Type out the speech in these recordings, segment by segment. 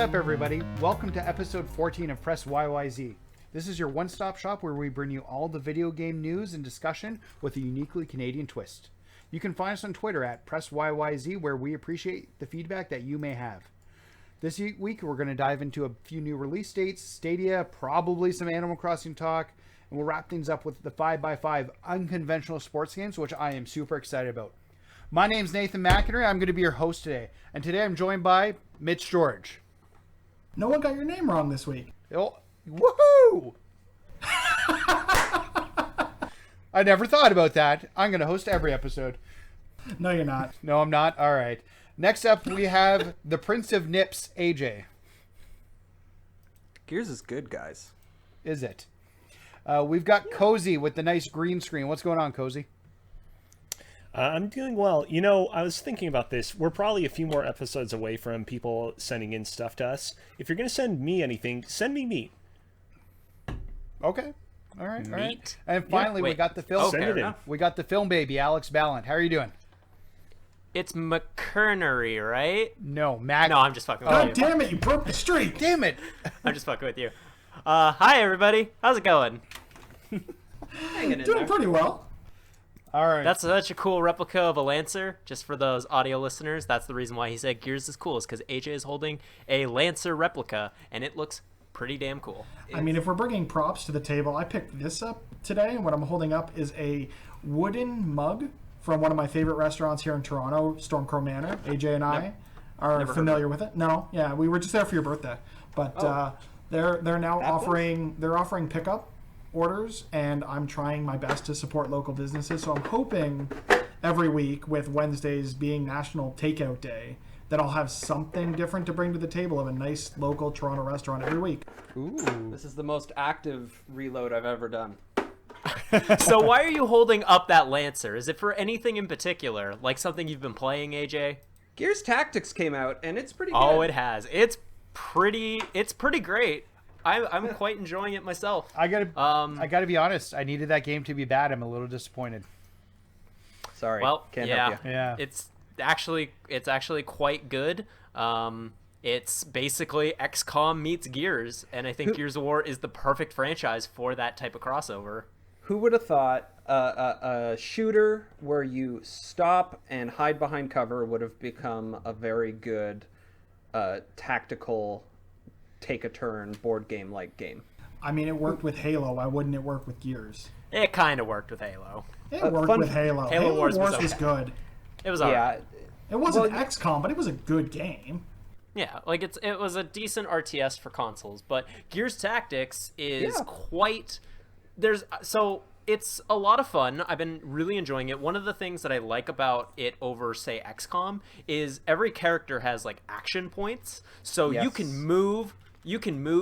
up, everybody? Welcome to episode 14 of Press YYZ. This is your one-stop shop where we bring you all the video game news and discussion with a uniquely Canadian twist. You can find us on Twitter at Press YYZ, where we appreciate the feedback that you may have. This week, we're going to dive into a few new release dates, Stadia, probably some Animal Crossing talk, and we'll wrap things up with the 5x5 unconventional sports games, which I am super excited about. My name's Nathan McInerney. I'm going to be your host today. And today I'm joined by Mitch George. No one got your name wrong this week. Oh, woohoo! I never thought about that. I'm going to host every episode. No, you're not. No, I'm not. All right. Next up, we have the Prince of Nips, AJ. Gears is good, guys. Is it? We've got Cozy with the nice green screen. What's going on, Cozy? I'm doing well. You know, I was thinking about this. We're probably a few more episodes away from people sending in stuff to us. If you're going to send me anything, send me meat. Okay. All right. Meat? All right. And finally, we got the film. Send it in. We got the film baby, Alex Ballant. How are you doing? It's McKernery, right? No, Mac. No, I'm just fucking with God you. damn it, you broke the streak. Damn it. I'm just fucking with you. Hi, everybody. How's it going? Hanging in Doing there. pretty well. All right. That's such a cool replica of a Lancer. Just for those audio listeners, that's the reason why he said Gears is cool, is because AJ is holding a Lancer replica, and it looks pretty damn cool. I mean, if we're bringing props to the table, I picked this up today, and what I'm holding up is a wooden mug from one of my favorite restaurants here in Toronto, Stormcrow Manor. AJ and I are familiar with it. No, yeah, we were just there for your birthday, but they're now offering pickup orders, and I'm trying my best to support local businesses. So I'm hoping every week, with Wednesdays being National Takeout Day, that I'll have something different to bring to the table of a nice local Toronto restaurant every week. Ooh. This is the most active reload I've ever done. So why are you holding up that Lancer? Is it for anything in particular? Like something you've been playing, AJ? Gears Tactics came out, and it's pretty good. Oh, it has. It's pretty great. I'm quite enjoying it myself. I gotta be honest. I needed that game to be bad. I'm a little disappointed. Sorry. Well, Can't yeah, help you. Yeah. It's actually quite good. It's basically XCOM meets Gears, and I think Gears of War is the perfect franchise for that type of crossover. Who would have thought a shooter where you stop and hide behind cover would have become a very good tactical take-a-turn board game-like game? I mean, it worked with Halo. Why wouldn't it work with Gears? It kind of worked with Halo. It worked with Halo. Halo Wars was was okay. good. It was alright. It wasn't XCOM, but it was a good game. Yeah, like it was a decent RTS for consoles, but Gears Tactics is it's a lot of fun. I've been really enjoying it. One of the things that I like about it over, say, XCOM is every character has like action points, so you can move,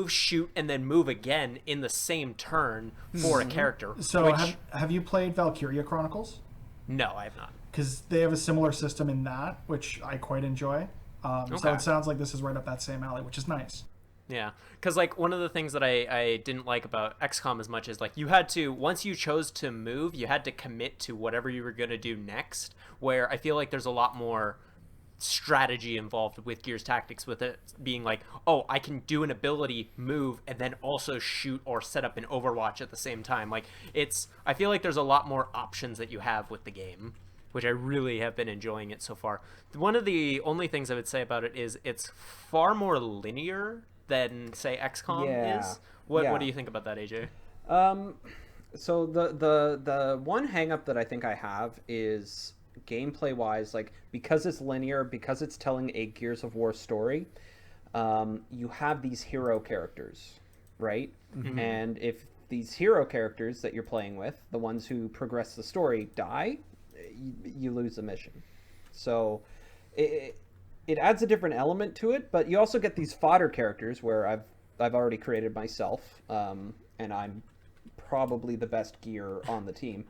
shoot, and then move again in the same turn for a character. So have you played Valkyria Chronicles? No, I have not. Because they have a similar system in that, which I quite enjoy. So it sounds like this is right up that same alley, which is nice. Yeah, because like one of the things that I didn't like about XCOM as much is like you had to, once you chose to move, you had to commit to whatever you were going to do next, where I feel like there's a lot more strategy involved with Gears Tactics, with it being like, oh, I can do an ability, move, and then also shoot or set up an Overwatch at the same time. Like I feel like there's a lot more options that you have with the game, which I really have been enjoying it so far. One of the only things I would say about it is it's far more linear than, say, XCOM is. What do you think about that, AJ? So the one hang-up that I think I have is gameplay wise, like, because it's linear, because it's telling a Gears of War story, you have these hero characters, right? Mm-hmm. And if these hero characters that you're playing with, the ones who progress the story, die, you lose the mission. So it adds a different element to it, but you also get these fodder characters where I've already created myself, and I'm probably the best gear on the team.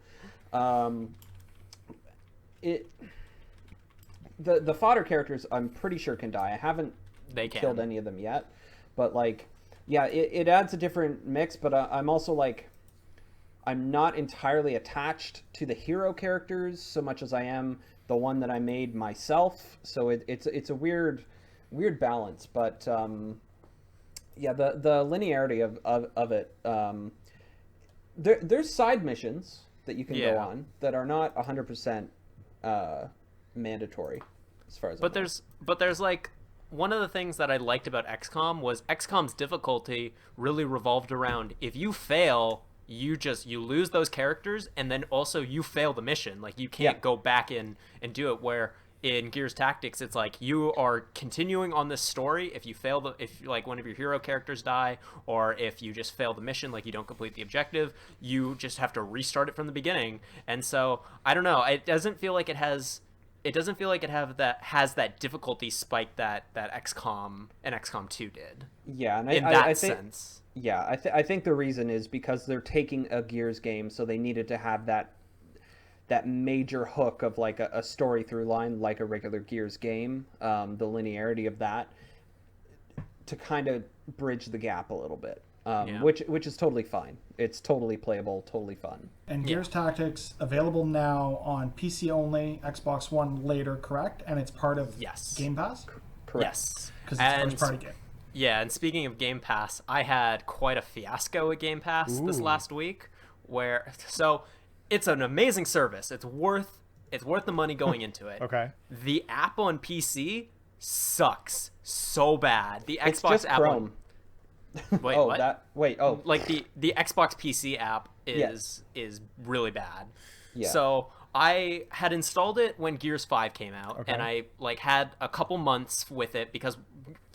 The fodder characters I'm pretty sure can die. I haven't killed any of them yet, but like, yeah, it adds a different mix. But I'm also like, I'm not entirely attached to the hero characters so much as I am the one that I made myself. So it's a weird weird balance, but yeah, the linearity of it. There's side missions that you can go on that are not 100% mandatory, as far as. But there's like, one of the things that I liked about XCOM was XCOM's difficulty really revolved around, if you fail, you lose those characters, and then also you fail the mission. Like, you can't go back in and do it, where in Gears Tactics it's like you are continuing on this story. If you fail if like one of your hero characters die, or if you just fail the mission, like you don't complete the objective, you just have to restart it from the beginning. And so I don't know, it doesn't feel like it has that difficulty spike that XCOM and XCOM 2 did. Yeah, and I think, sense. Yeah, I think the reason is because they're taking a Gears game, so they needed to have that major hook of like a story through line, like a regular Gears game, the linearity of that, to kind of bridge the gap a little bit. Which is totally fine. It's totally playable, totally fun. And Gears Tactics available now on PC only, Xbox One later, correct? And it's part of Game Pass? Correct. Yes. Because it's a first-party game. Yeah, and speaking of Game Pass, I had quite a fiasco at Game Pass this last week, so it's an amazing service. It's worth the money going into it. Okay. The app on PC sucks so bad. The It's Xbox just app Chrome. Wait, oh, what? Like the Xbox PC app is really bad. Yeah. So I had installed it when Gears 5 came out, and I like had a couple months with it, because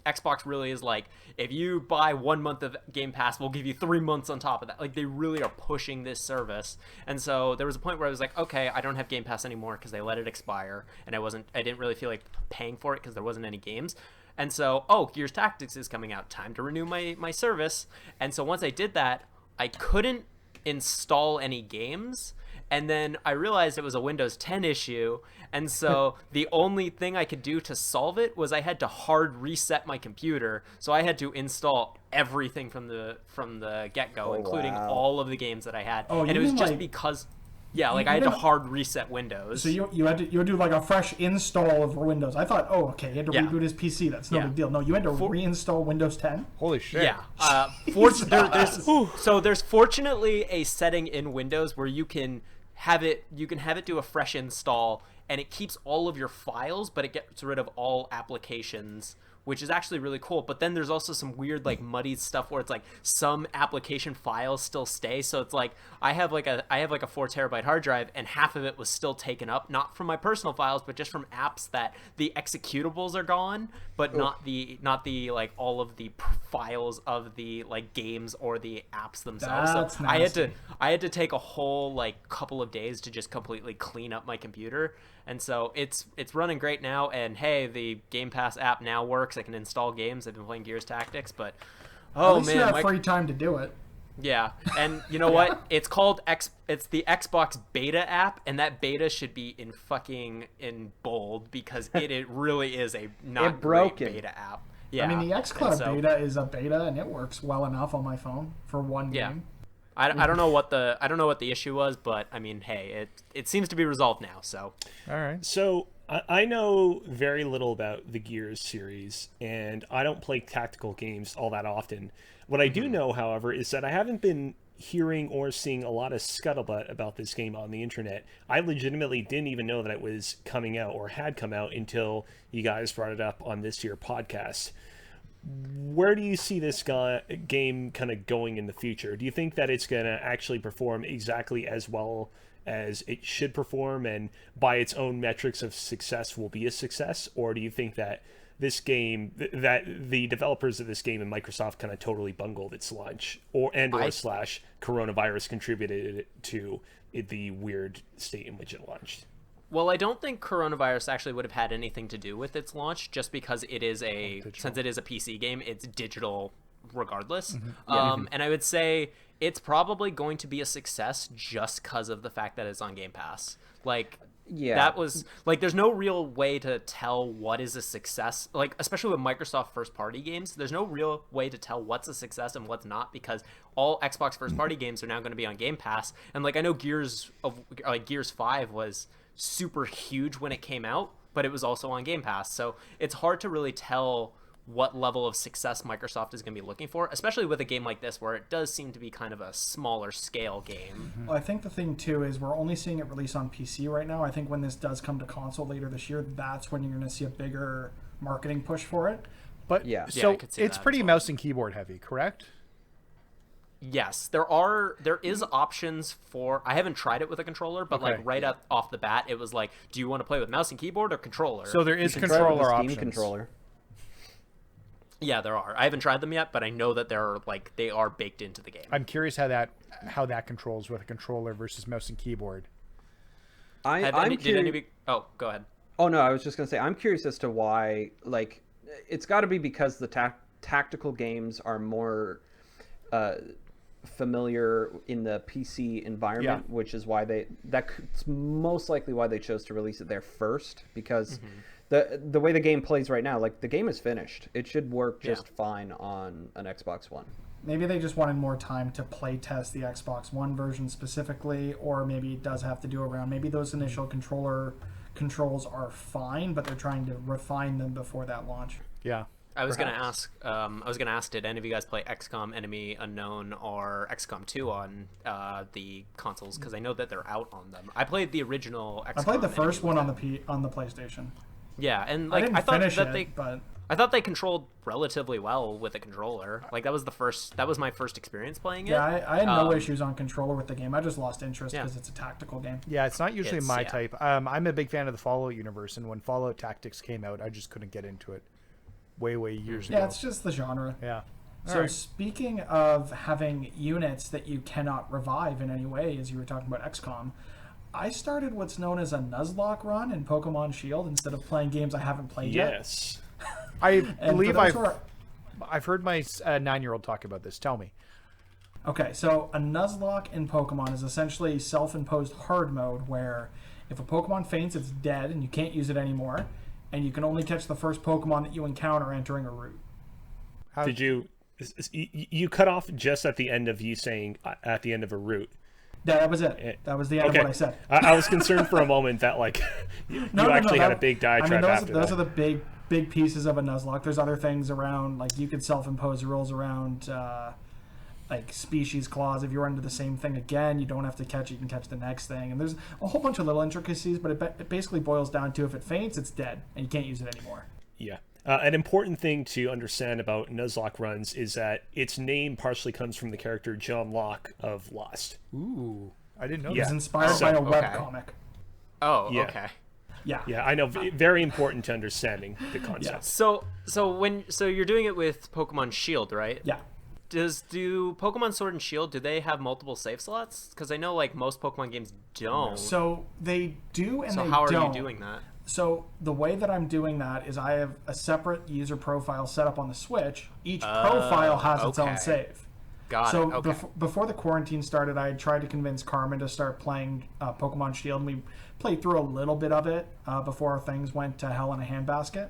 Xbox really is like, if you buy 1 month of Game Pass, we'll give you 3 months on top of that. Like, they really are pushing this service. And so there was a point where I was like, okay, I don't have Game Pass anymore because they let it expire, and I didn't really feel like paying for it because there wasn't any games. And so, Gears Tactics is coming out, time to renew my service. And so once I did that, I couldn't install any games. And then I realized it was a Windows 10 issue. And so the only thing I could do to solve it was I had to hard reset my computer. So I had to install everything from the get-go, including all of the games that I had. And it was just because... Yeah, like I had to hard reset Windows. So you would do like a fresh install of Windows. I thought, okay, he had to reboot his PC. That's no big deal. No, you had to reinstall Windows 10. Holy shit! Yeah. There's fortunately a setting in Windows where you can have it do a fresh install, and it keeps all of your files, but it gets rid of all applications, which is actually really cool. But then there's also some weird, like, muddied stuff where it's like some application files still stay. So it's like I have like a 4 terabyte hard drive, and half of it was still taken up, not from my personal files, but just from apps that the executables are gone, but not the like all of the files of the like games or the apps themselves. That's so nasty. I had to take a whole like couple of days to just completely clean up my computer. And so it's running great now, and hey, the Game Pass app now works. I can install games. I've been playing Gears Tactics, but at least you have free time to do it. Yeah, and you know what? It's called it's the Xbox Beta app, and that beta should be in bold, because it really is a not great beta app. Yeah, I mean, the xCloud beta is a beta, and it works well enough on my phone for one game. I don't know what the issue was, but I mean, hey, it seems to be resolved now. So all right. So I know very little about the Gears series, and I don't play tactical games all that often. What I do know, however, is that I haven't been hearing or seeing a lot of scuttlebutt about this game on the internet. I legitimately didn't even know that it was coming out or had come out until you guys brought it up on this year podcast. Where do you see this game kind of going in the future? Do you think that it's going to actually perform exactly as well as it should perform, and by its own metrics of success will be a success? Or do you think that this game, that the developers of this game and Microsoft kind of totally bungled its launch, or coronavirus contributed to the weird state in which it launched? Well, I don't think coronavirus actually would have had anything to do with its launch, just because it is since it is a PC game, it's digital regardless. And I would say it's probably going to be a success just because of the fact that it's on Game Pass. Like, that was like, there's no real way to tell what is a success, like, especially with Microsoft first party games. There's no real way to tell what's a success and what's not, because all Xbox first party games are now going to be on Game Pass. And like, I know Gears 5 was super huge when it came out, but it was also on Game Pass. So it's hard to really tell what level of success Microsoft is going to be looking for, especially with a game like this where it does seem to be kind of a smaller scale game. Well, I think the thing too is we're only seeing it release on PC right now. I think when this does come to console later this year, that's when you're going to see a bigger marketing push for it. But Yeah. so I could see it's that pretty as well. mouse and keyboard heavy, correct? Yes, there is options for. I haven't tried it with a controller, but Okay. like right off the bat, it was like, do you want to play with mouse and keyboard or controller? So there is You can try it with controller a Steam options. controller. yeah, there are. I haven't tried them yet, but I know that they are baked into the game. I'm curious how that controls with a controller versus mouse and keyboard. Did any of you? Oh, go ahead. Oh no, I was just gonna say I'm curious as to why. Like, it's got to be because the tactical games are more familiar in the PC environment, Yeah. which is why that's most likely why they chose to release it there first. Because the way the game plays right now, like the game is finished, it should work just fine on an Xbox One. Maybe they just wanted more time to play test the Xbox One version specifically, or maybe it does have to do around. Maybe those initial controls are fine, but they're trying to refine them before that launch. Yeah. I was gonna ask. Did any of you guys play XCOM Enemy Unknown or XCOM 2 on the consoles? Because I know that they're out on them. I played the original XCOM. I played the first Enemy one Unknown. on the PlayStation. Yeah, and I like didn't I thought finish that it, but I thought they controlled relatively well with a controller. Like that was my first experience playing it. yeah, I had no issues on controller with the game. I just lost interest Yeah. because it's a tactical game. Yeah, it's not usually my Yeah. type. I'm a big fan of the Fallout universe, and when Fallout Tactics came out, I just couldn't get into it. Way years ago. Yeah, it's just the genre. Yeah. So Alright. speaking of having units that you cannot revive in any way, as you were talking about XCOM, I started what's known as a Nuzlocke run in Pokemon Shield instead of playing games I haven't played yet. Yes. I And believe for those who are- I've heard my 9-year-old talk about this. Tell me. Okay, so a Nuzlocke in Pokemon is essentially self-imposed hard mode where if a Pokemon faints, it's dead and you can't use it anymore, and you can only catch the first Pokemon that you encounter entering a route. Did you cut off just at the end of you saying at the end of a route? Yeah, that was it. That was the end of what I said. I was concerned for a moment that like you actually had a big diatribe after those that. are the big pieces of a Nuzlocke. There's other things around, like you could self-impose rules around like species clause. If you run into the same thing again, you don't have to catch it, you can catch the next thing. And there's a whole bunch of little intricacies, but it basically boils down to if it faints, it's dead, and you can't use it anymore. Yeah. An important thing to understand about Nuzlocke runs is that its name partially comes from the character John Locke of Lost. Ooh, I didn't know It was that. inspired by a okay. webcomic. Oh, Yeah. okay. Yeah. Yeah, I know. Very important to understanding the concept. So you're doing it with Pokemon Shield, right? Yeah. Do Pokemon Sword and Shield, do they have multiple save slots? Because I know like most Pokemon games don't. So they do and So they how are don't. you doing that? So the way that I'm doing that is I have a separate user profile set up on the Switch. Each profile has its own okay. save. Got So it. Okay. before the quarantine started, I had tried to convince Carmen to start playing Pokemon Shield, and we played through a little bit of it before things went to hell in a handbasket.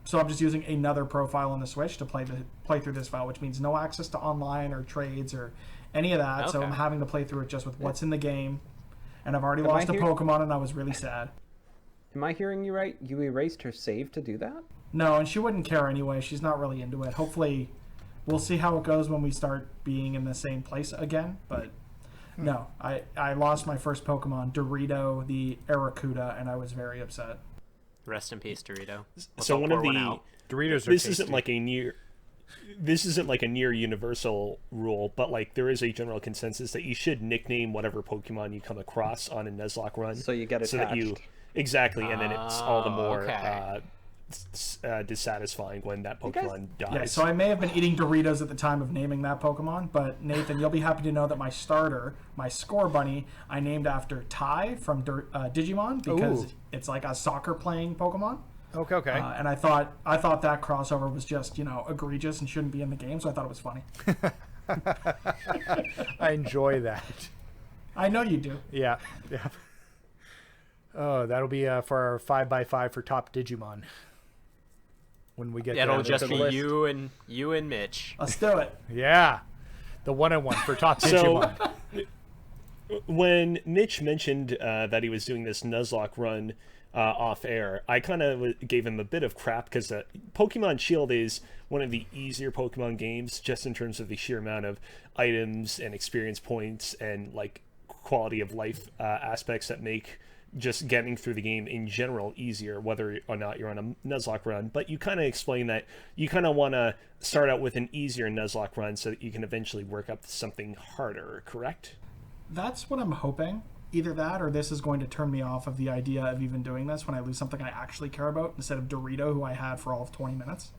So I'm just using another profile on the Switch to play through this file, which means no access to online or trades or any of that. So Okay. I'm having to play through it just with what's in the game. And I've already Am I lost a here? Pokemon, and I was really sad. Am I hearing you right? You erased her save to do that? No, and she wouldn't care anyway. She's not really into it. Hopefully, we'll see how it goes when we start being in the same place again. But no, I lost my first Pokemon, Dorito, the Aracuda, and I was very upset. Rest in peace, Dorito. So one of pour one the out. Doritos are this tasty. isn't like a near universal rule, but like there is a general consensus that you should nickname whatever Pokemon you come across on a Nuzlocke run, So you get so that you attached. exactly, and then it's all the more okay. dissatisfying when that guys- Pokemon dies. Yeah, so I may have been eating Doritos at the time of naming that Pokemon, but Nathan, you'll be happy to know that my starter, my Score Bunny, I named after Ty from Digimon because Ooh. it's like a soccer playing Pokemon. Okay. And I thought that crossover was just egregious and shouldn't be in the game, so I thought it was funny. I enjoy that. I know you do. Yeah. Oh, that'll be for our 5x5 for top Digimon. When we get It'll there. just the be list. you and Mitch. Let's do it. Yeah. The 1-on-1 for top So- Digimon. When Mitch mentioned that he was doing this Nuzlocke run, off air, I kind of gave him a bit of crap because Pokemon Shield is one of the easier Pokemon games, just in terms of the sheer amount of items and experience points and like quality of life aspects that make just getting through the game in general easier, whether or not you're on a Nuzlocke run. But you kind of explain that you kind of want to start out with an easier Nuzlocke run so that you can eventually work up to something harder, correct? That's what I'm hoping. Either that or this is going to turn me off of the idea of even doing this when I lose something I actually care about instead of Dorito, who I had for all of 20 minutes.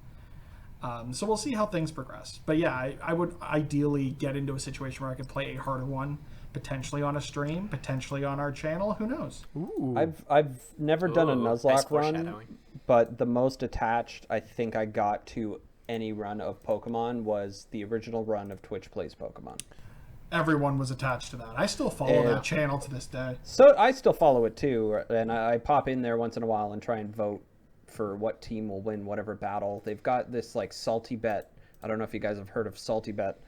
So we'll see how things progress. But yeah, I would ideally get into a situation where I could play a harder one, potentially on a stream, potentially on our channel. Who knows? Ooh. I've never done a nice Nuzlocke run, foreshadowing. but the most attached I think I got to any run of Pokemon was the original run of Twitch Plays Pokemon. Everyone was attached to that. I still follow that channel to this day. So I still follow it too, and I pop in there once in a while and try and vote for what team will win whatever battle. They've got this like Salty Bet. I don't know if you guys have heard of Salty Bet.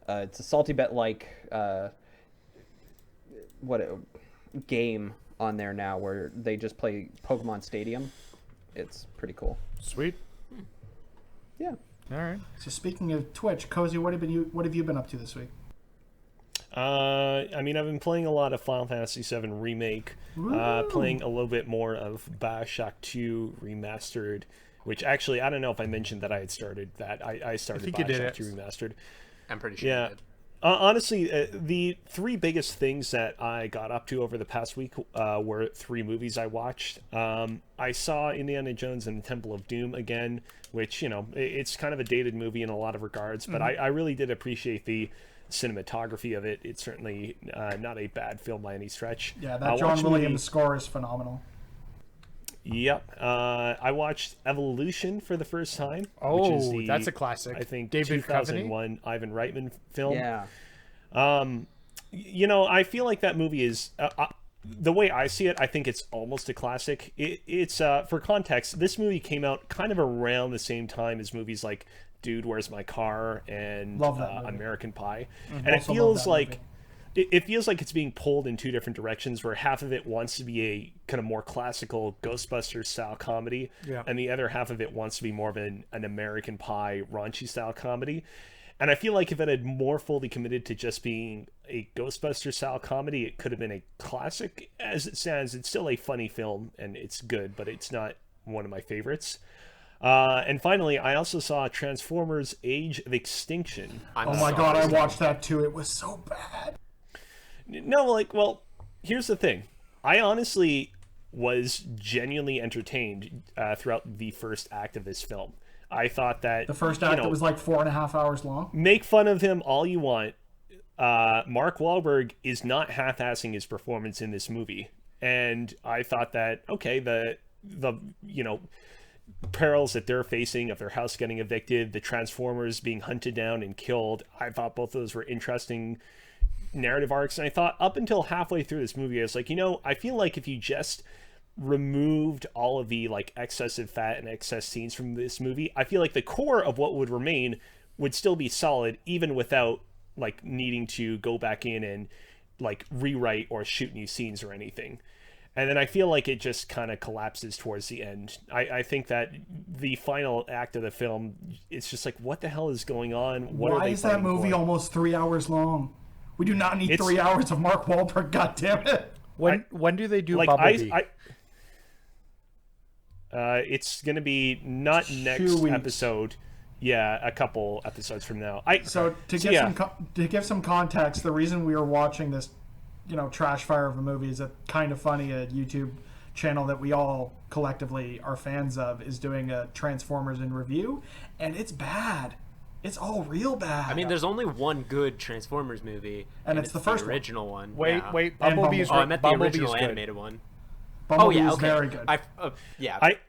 It's a Salty Bet like game on there now where they just play Pokemon Stadium. It's pretty cool. Sweet. Yeah. All right. So speaking of Twitch, Cozy, what have you been up to this week? I mean, I've been playing a lot of Final Fantasy VII Remake, playing a little bit more of BioShock 2 Remastered, which actually, I don't know if I mentioned that I had started that. I started BioShock 2 Remastered. I'm pretty sure Yeah. you did. Honestly, the three biggest things that I got up to over the past week were three movies I watched. I saw Indiana Jones and the Temple of Doom again, which, you know, it's kind of a dated movie in a lot of regards, but I really did appreciate the cinematography of it. It's certainly not a bad film by any stretch. Yeah, that John Williams score is phenomenal. Yep. I watched Evolution for the first time. Oh, which is the, that's a classic. I think David 2001 Ivan Reitman film. Yeah. You know, I feel like that movie is the way I see it. I think it's almost a classic. It's for context, this movie came out kind of around the same time as movies like Dude, Where's My Car and American Pie, and it feels like it feels like it's being pulled in two different directions, where half of it wants to be a kind of more classical Ghostbusters style comedy, and the other half of it wants to be more of an American Pie raunchy style comedy. And I feel like if it had more fully committed to just being a Ghostbusters style comedy, it could have been a classic. As it stands, it's still a funny film and it's good, but it's not one of my favorites. And finally, I also saw Transformers Age of Extinction. Oh my god, I watched that too. It was so bad. No, like, well, here's the thing. I honestly was genuinely entertained throughout the first act of this film. I thought that the first act that was like 4.5 hours long. Make fun of him all you want. Mark Wahlberg is not half-assing his performance in this movie, and I thought that okay, the you know, perils that they're facing of their house getting evicted, the Transformers being hunted down and killed. I thought both of those were interesting narrative arcs, and I thought up until halfway through this movie, I was like, you know, I feel like if you just removed all of the like excessive fat and excess scenes from this movie, I feel like the core of what would remain would still be solid, even without like needing to go back in and like rewrite or shoot new scenes or anything. And then I feel like it just kind of collapses towards the end. I think that the final act of the film, it's just like, what the hell is going on? Why is that movie almost 3 hours long? We do not need 3 hours of Mark Wahlberg, goddammit. When do they do like, Bumblebee? It's going to be not next episode. Yeah, a couple episodes from now. To give some context, the reason we are watching this, you know, trash fire of a movie is a Kind of Funny, a YouTube channel that we all collectively are fans of, is doing a Transformers in review, and it's bad. It's all real bad. I mean, there's only one good Transformers movie, and it's the first original one. Wait, Bumblebee's I meant the original good. animated one. Bumblebee is very good.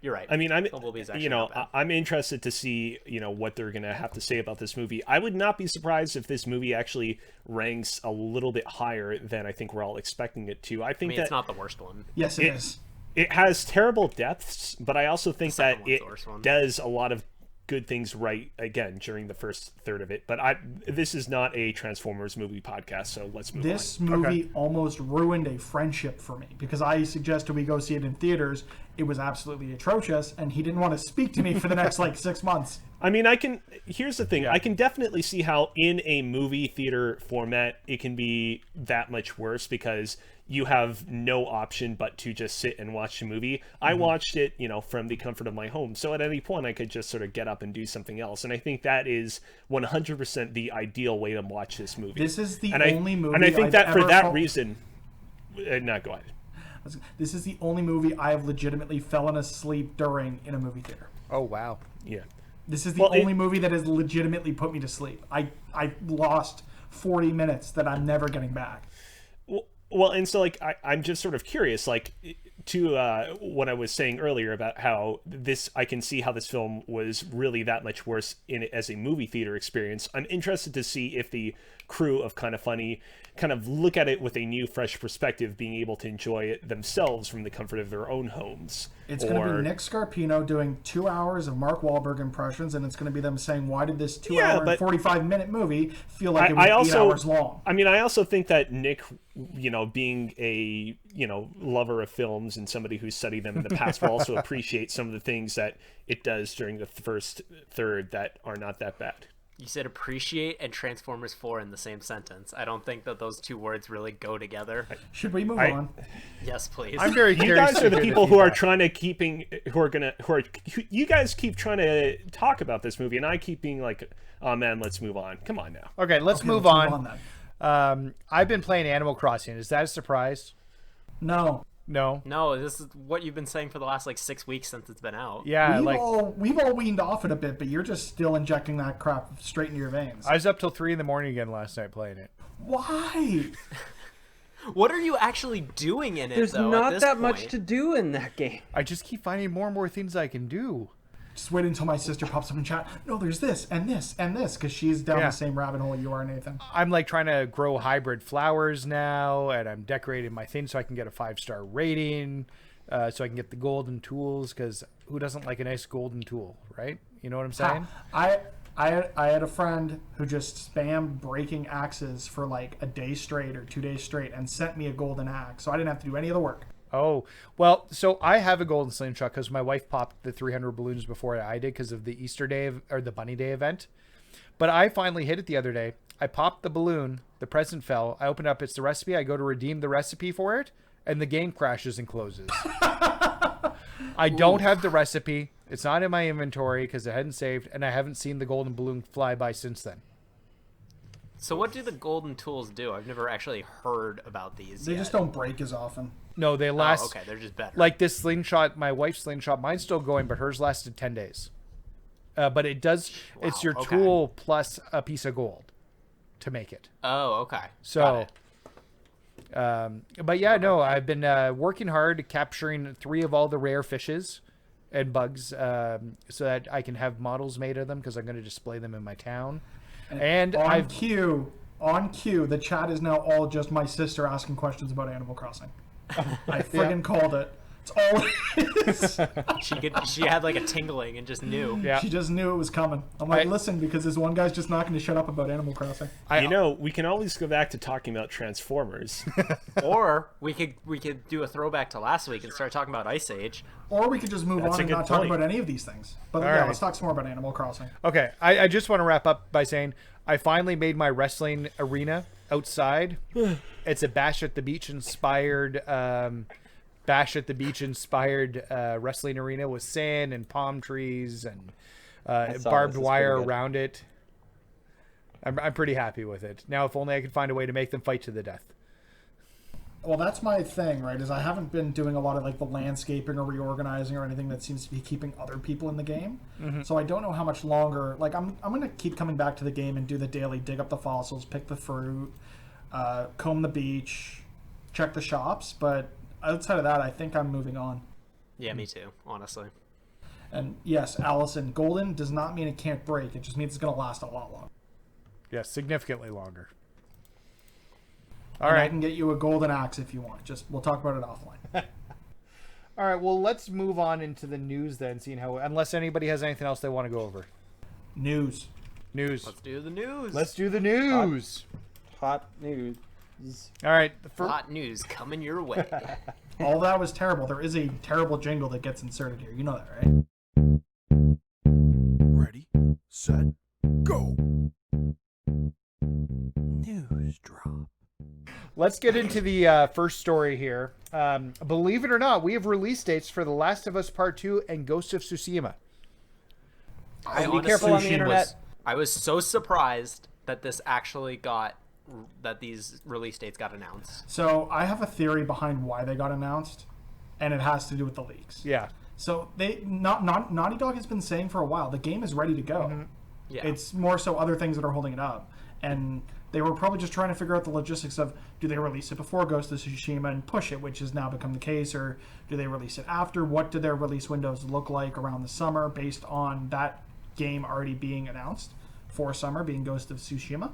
You're right. I mean, Bumblebee's actually you know, not bad. I'm interested to see, you know, what they're gonna have to say about this movie. I would not be surprised if this movie actually ranks a little bit higher than I think we're all expecting it to. I think that it's not the worst one. Yes, it is. It has terrible depths, but I also think that it does a lot of good things right again during the first third of it. But this is not a Transformers movie podcast, so let's move on. This movie almost ruined a friendship for me because I suggested we go see it in theaters. It was absolutely atrocious, and he didn't want to speak to me for the next like 6 months. I mean, here's the thing. I can definitely see how in a movie theater format it can be that much worse because you have no option but to just sit and watch the movie. I watched it, from the comfort of my home. So at any point I could just sort of get up and do something else. And I think that is 100% the ideal way to watch this movie. This is the only movie and I think I've that for ever that felt- reason... no, go ahead. This is the only movie I have legitimately fallen asleep during in a movie theater. Oh, wow. Yeah. This is the only movie that has legitimately put me to sleep. I lost 40 minutes that I'm never getting back. Well, and so I'm just sort of curious, to what I was saying earlier about how I can see how this film was really that much worse in it as a movie theater experience. I'm interested to see if the crew of Kind of Funny kind of look at it with a new, fresh perspective, being able to enjoy it themselves from the comfort of their own homes. It's going to be Nick Scarpino doing 2 hours of Mark Wahlberg impressions, and it's going to be them saying, why did this 2 hour and 45-minute movie feel like it was 8 hours long? I mean, I also think that Nick, being a, lover of films and somebody who's studied them in the past will also appreciate some of the things that it does during the first third that are not that bad. You said appreciate and Transformers 4 in the same sentence. I don't think that those two words really go together. Should we move on? Yes, please. I'm very You curious. guys are the people who are trying to you guys keep trying to talk about this movie, and I keep being like, oh man, let's move on. Come on now. Okay, let's move on. I've been playing Animal Crossing. Is that a surprise? No. No, this is what you've been saying for the last 6 weeks since it's been out. Yeah, we've all weaned off it a bit, but you're just still injecting that crap straight into your veins. I was up till 3 a.m. again last night playing it. Why? What are you actually doing in it, There's though, not at this that point? much to do in that game. I just keep finding more and more things I can do. Just wait until my sister pops up in chat. No, there's this and this and this, because she's down Yeah. the same rabbit hole you are, Nathan. I'm trying to grow hybrid flowers now, and I'm decorating my thing so I can get a 5-star rating, so I can get the golden tools, because who doesn't like a nice golden tool, right? You know what I'm saying? I had a friend who just spammed breaking axes for a day straight or 2 days straight and sent me a golden axe, so I didn't have to do any of the work. Oh, well, so I have a golden slingshot because my wife popped the 300 balloons before I did because of the Easter Day or the Bunny Day event. But I finally hit it the other day. I popped the balloon, the present fell, I open up, it's the recipe, I go to redeem the recipe for it, and the game crashes and closes. I don't have the recipe. It's not in my inventory because it hadn't saved, and I haven't seen the golden balloon fly by since then. So what do the golden tools do? I've never actually heard about these They yet. just don't break as often. No, they last... Oh, okay, they're just better. Like this slingshot, my wife's slingshot, mine's still going, but hers lasted 10 days. But it does... it's your okay. tool plus a piece of gold to make it. Oh, okay. So... Got it. but yeah, no, I've been working hard capturing 3 of all the rare fishes and bugs so that I can have models made of them because I'm going to display them in my town. And on cue, the chat is now all just my sister asking questions about Animal Crossing. I friggin' called it. It's all it is. She had a tingling and just knew. Yeah. She just knew it was coming. I'm like, listen, because this one guy's just not going to shut up about Animal Crossing. We can always go back to talking about Transformers. Or we could do a throwback to last week and start talking about Ice Age. Or we could just move That's on a and good not talk point. about any of these things. But All yeah, right. let's talk some more about Animal Crossing. Okay, I just want to wrap up by saying I finally made my wrestling arena outside. It's a Bash at the Beach inspired wrestling arena with sand and palm trees and barbed this is wire pretty good. around it. I'm pretty happy with it. Now, if only I could find a way to make them fight to the death. Well, that's my thing, right? Is I haven't been doing a lot of the landscaping or reorganizing or anything that seems to be keeping other people in the game. Mm-hmm. So I don't know how much longer. I'm going to keep coming back to the game and do the daily dig up the fossils, pick the fruit, comb the beach, check the shops. But outside of that, I think I'm moving on. Yeah, me too, honestly. And yes, Allison, golden does not mean it can't break. It just means it's going to last a lot longer. Yes, significantly longer. All right, I can get you a golden axe if you want. Just we'll talk about it offline. All right, well, let's move on into the news then, seeing how, unless anybody has anything else they want to go over. News. Let's do the news. Let's do the news. Hot news. All right. Hot news coming your way. All that was terrible. There is a terrible jingle that gets inserted here. You know that, right? Ready, set, go. News drop. Let's get into the first story here. Believe it or not, we have release dates for The Last of Us Part 2 and Ghost of Tsushima. Be careful on the internet. I was so surprised that these release dates got announced. So I have a theory behind why they got announced, and it has to do with the leaks. Yeah. So Naughty Dog has been saying for a while the game is ready to go. Mm-hmm. Yeah. It's more so other things that are holding it up, and they were probably just trying to figure out the logistics of, do they release it before Ghost of Tsushima and push it, which has now become the case, or do they release it after? What do their release windows look like around the summer based on that game already being announced for summer, being Ghost of Tsushima?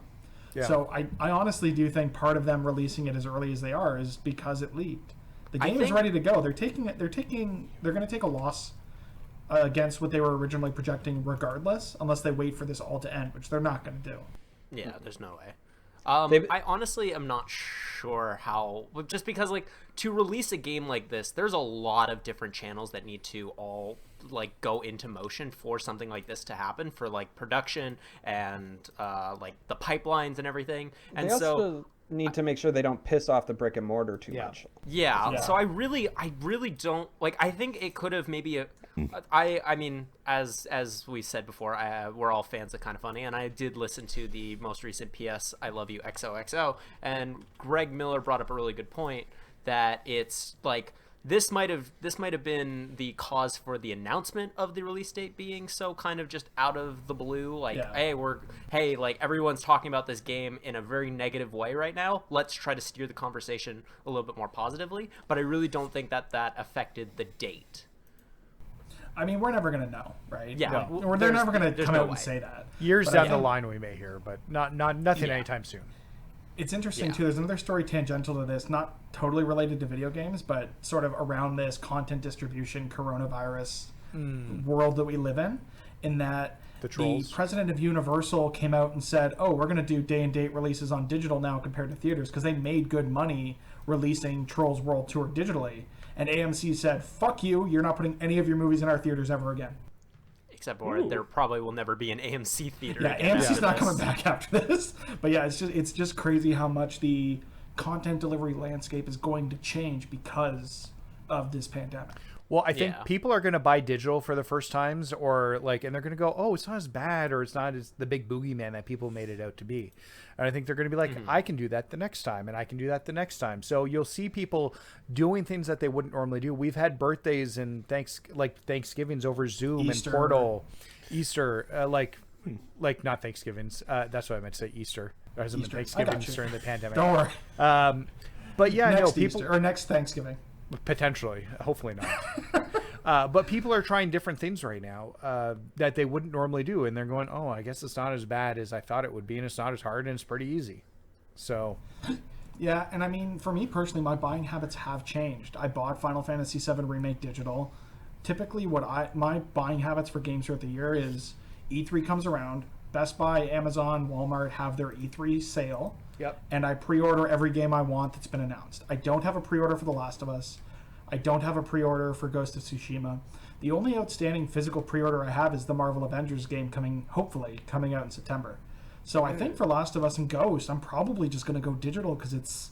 Yeah. So I honestly do think part of them releasing it as early as they are is because it leaked. The game is ready to go. They're going to take a loss against what they were originally projecting regardless, unless they wait for this all to end, which they're not going to do. Yeah, there's no way. I honestly am not sure how, just because like to release a game like this, there's a lot of different channels that need to all like go into motion for something like this to happen, for like production and like the pipelines and everything. And They so also need to make sure they don't piss off the brick and mortar too much. yeah, so I really don't like. I think it could have maybe. I mean, as we said before, we're all fans of Kind of Funny, and I did listen to the most recent PS I Love You XOXO, and Greg Miller brought up a really good point that it's like this might have been the cause for the announcement of the release date being so kind of just out of the blue, like hey, like everyone's talking about this game in a very negative way right now, let's try to steer the conversation a little bit more positively. But I really don't think that affected the date. I mean, we're never going to know, right? Yeah. They're never going to come no out way. and say that. Years But down the line we may hear, but nothing anytime soon. It's interesting, too. There's another story tangential to this, not totally related to video games, but sort of around this content distribution coronavirus world that we live in that the president of Universal came out and said, we're going to do day-and-date releases on digital now compared to theaters, because they made good money releasing Trolls World Tour digitally. And AMC said, fuck you, you're not putting any of your movies in our theaters ever again. Except for there probably will never be an AMC theater again. Yeah, AMC's not coming back after this. But yeah, it's just crazy how much the content delivery landscape is going to change because of this pandemic. Well, I think people are going to buy digital for the first times, or like, and they're going to go, oh, it's not as bad, or it's not as the big boogeyman that people made it out to be. And I think they're going to be like, I can do that the next time, and I can do that the next time. So you'll see people doing things that they wouldn't normally do. We've had birthdays and Thanksgivings over Zoom Easter. and Portal, Easter, like not Thanksgivings. That's what I meant to say, Easter. There hasn't been Thanksgivings during the pandemic. Don't worry. But yeah, next people Easter, or next Thanksgiving. Potentially, hopefully not. But people are trying different things right now that they wouldn't normally do, and they're going, "Oh, I guess it's not as bad as I thought it would be, and it's not as hard, and it's pretty easy." So, yeah, and I mean, for me personally, my buying habits have changed. I bought Final Fantasy VII Remake digital. Typically, my buying habits for games throughout the year is E3 comes around, Best Buy, Amazon, Walmart have their E3 sale. Yep. And I pre-order every game I want that's been announced. I don't have a pre-order for The Last of Us. I don't have a pre-order for Ghost of Tsushima. The only outstanding physical pre-order I have is the Marvel Avengers game hopefully coming out in September. So I think for Last of Us and Ghost, I'm probably just going to go digital because it's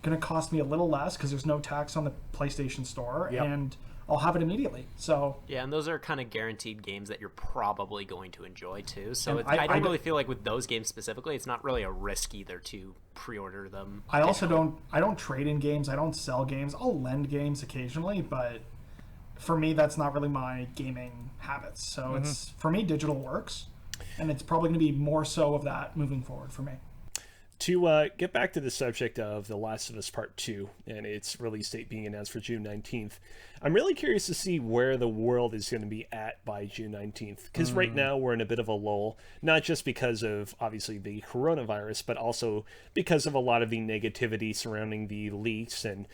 going to cost me a little less because there's no tax on the PlayStation Store, and I'll have it immediately. So yeah, and those are kind of guaranteed games that you're probably going to enjoy too. So I don't really feel like with those games specifically, it's not really a risk either to pre-order them. I also don't trade in games. I don't sell games. I'll lend games occasionally, but for me, that's not really my gaming habits. So it's, for me, digital works, and it's probably going to be more so of that moving forward for me. To get back to the subject of The Last of Us Part 2 and its release date being announced for June 19th, I'm really curious to see where the world is going to be at by June 19th. Because right now we're in a bit of a lull, not just because of, obviously, the coronavirus, but also because of a lot of the negativity surrounding the leaks and,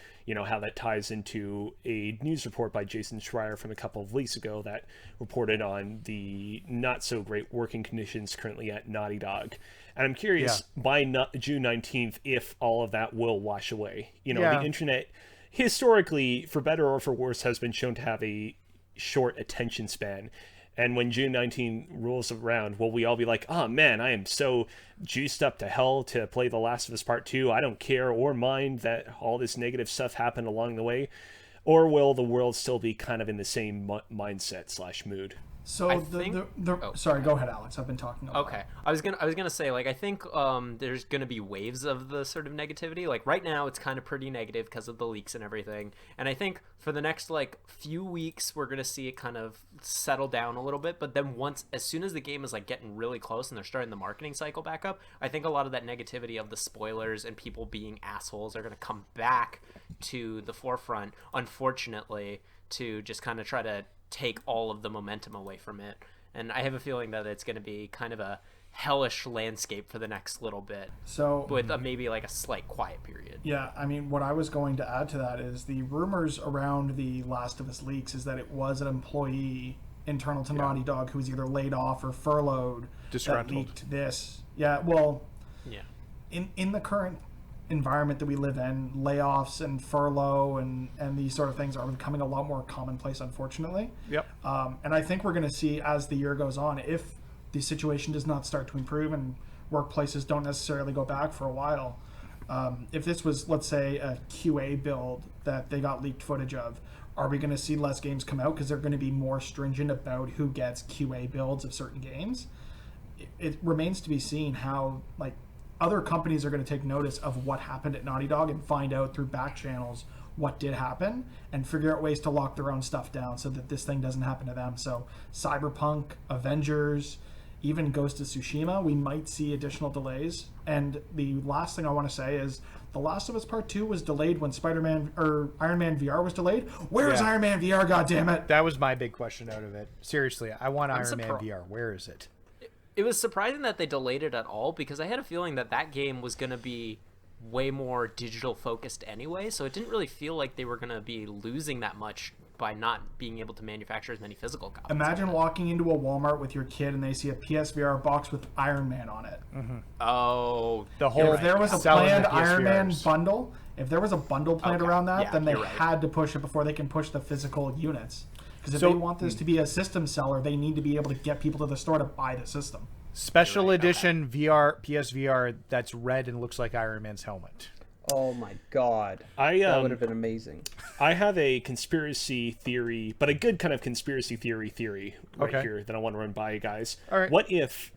how that ties into a news report by Jason Schreier from a couple of weeks ago that reported on the not so great working conditions currently at Naughty Dog. And I'm curious by June 19th if all of that will wash away. The internet historically, for better or for worse, has been shown to have a short attention span. And when June 19 rolls around, will we all be like, oh man, I am so juiced up to hell to play The Last of Us Part 2. I don't care or mind that all this negative stuff happened along the way. Or will the world still be kind of in the same mindset / mood? So sorry, go ahead, Alex. I've been talking a lot. Okay. I was gonna say, like, I think there's gonna be waves of the sort of negativity. Like right now it's kind of pretty negative because of the leaks and everything. And I think for the next like few weeks we're gonna see it kind of settle down a little bit. But then as soon as the game is like getting really close and they're starting the marketing cycle back up, I think a lot of that negativity of the spoilers and people being assholes are gonna come back to the forefront, unfortunately, to just kind of try to take all of the momentum away from it. And I have a feeling that it's going to be kind of a hellish landscape for the next little bit, so with maybe like a slight quiet period. Yeah, I mean, what I was going to add to that is the rumors around the Last of Us leaks is that it was an employee internal to Naughty Dog who was either laid off or furloughed that leaked this. In the current environment that we live in, layoffs and furlough and these sort of things are becoming a lot more commonplace, unfortunately. And I think we're going to see, as the year goes on, if the situation does not start to improve and workplaces don't necessarily go back for a while, if this was, let's say, a QA build that they got leaked footage of, are we going to see less games come out because they're going to be more stringent about who gets QA builds of certain games? It remains to be seen how, like, other companies are going to take notice of what happened at Naughty Dog and find out through back channels what did happen and figure out ways to lock their own stuff down so that this thing doesn't happen to them. So Cyberpunk, Avengers, even Ghost of Tsushima, we might see additional delays. And the last thing I want to say is The Last of Us Part 2 was delayed when Spider-Man or Iron Man VR was delayed. Where is Iron Man VR, goddammit? That was my big question out of it. Seriously, I want Iron Man VR. Where is it? It was surprising that they delayed it at all, because I had a feeling that game was going to be way more digital focused anyway, so it didn't really feel like they were going to be losing that much by not being able to manufacture as many physical copies. Imagine walking into a Walmart with your kid and they see a PSVR box with Iron Man on it. Oh, the whole if there was a planned Iron Man bundle, if there was a bundle planned around that, then they had to push it before they can push the physical units. Because if they want this to be a system seller, they need to be able to get people to the store to buy the system. Special edition VR PSVR that's red and looks like Iron Man's helmet. Oh my god. That would have been amazing. I have a conspiracy theory, but a good kind of conspiracy theory right here that I want to run by you guys. All right. What if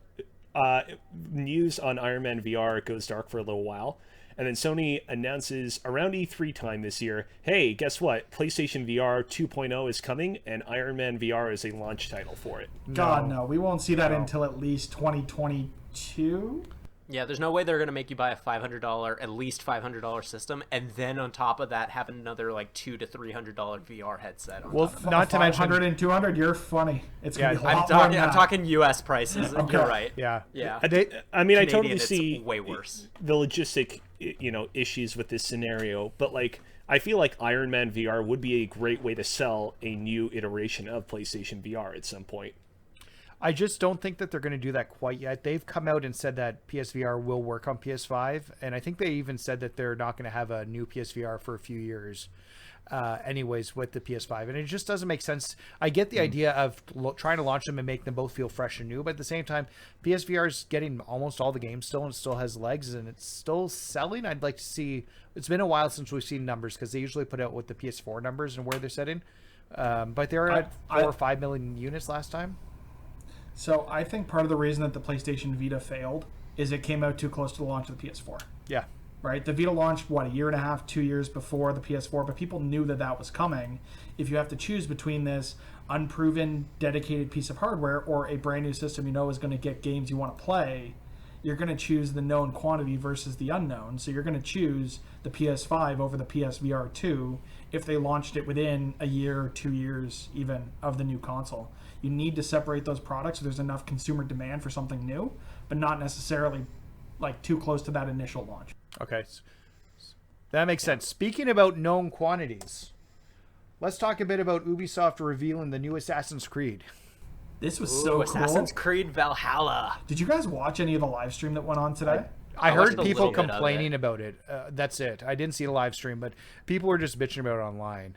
news on Iron Man VR goes dark for a little while, and then Sony announces around E3 time this year, hey, guess what? PlayStation VR 2.0 is coming, and Iron Man VR is a launch title for it. God, no. We won't see that until at least 2022. Yeah, there's no way they're going to make you buy a at least $500 system, and then on top of that, have another like $200 to $300 VR headset. Well, not to mention 500 and 200. You're funny. It's gonna be a lot I'm more than talking U.S. prices. Okay. You're right. Yeah. I mean, I totally Canadian, see it's way worse. the logistic, issues with this scenario, but like, I feel like Iron Man VR would be a great way to sell a new iteration of PlayStation VR at some point. I just don't think that they're going to do that quite yet. They've come out and said that PSVR will work on PS5, and I think they even said that they're not going to have a new PSVR for a few years anyways with the PS5, and it just doesn't make sense. I get the idea of trying to launch them and make them both feel fresh and new, but at the same time, PSVR is getting almost all the games still, and it still has legs, and it's still selling. I'd like to see... It's been a while since we've seen numbers, because they usually put out with the PS4 numbers and where they're setting, but they're at 4 or 5 million units last time. So I think part of the reason that the PlayStation Vita failed is it came out too close to the launch of the PS4. Yeah. Right? The Vita launched, a year and a half, 2 years before the PS4, but people knew that was coming. If you have to choose between this unproven, dedicated piece of hardware or a brand new system is going to get games you want to play, you're going to choose the known quantity versus the unknown. So you're going to choose the PS5 over the PSVR 2 if they launched it within a year, 2 years even of the new console. You need to separate those products so there's enough consumer demand for something new, but not necessarily like too close to that initial launch. Okay. That makes sense. Speaking about known quantities, let's talk a bit about Ubisoft revealing the new Assassin's Creed. This was Ooh, so cool. Assassins Creed Valhalla. Did you guys watch any of the live stream that went on today? I watched heard a people little bit of complaining about it. That's it. I didn't see the live stream, but people were just bitching about it online.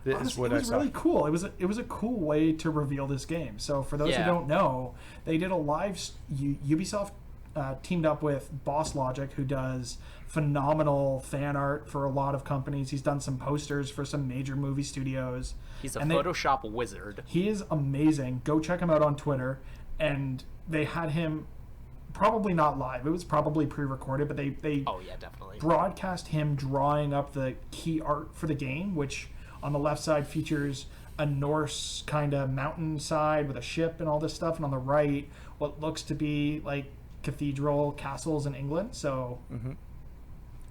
This is Honestly, what it I was saw. really cool. It was a cool way to reveal this game. So for those who Yeah. don't know, they did a Ubisoft teamed up with Boss Logic, who does phenomenal fan art for a lot of companies. He's done some posters for some major movie studios. He's a And Photoshop wizard. He is amazing. Go check him out on Twitter. And they had him probably not live. It was probably pre-recorded, but they Oh yeah, definitely. broadcast him drawing up the key art for the game, which on the left side features a Norse kind of mountainside with a ship and all this stuff, and on the right what looks to be like cathedral castles in England. So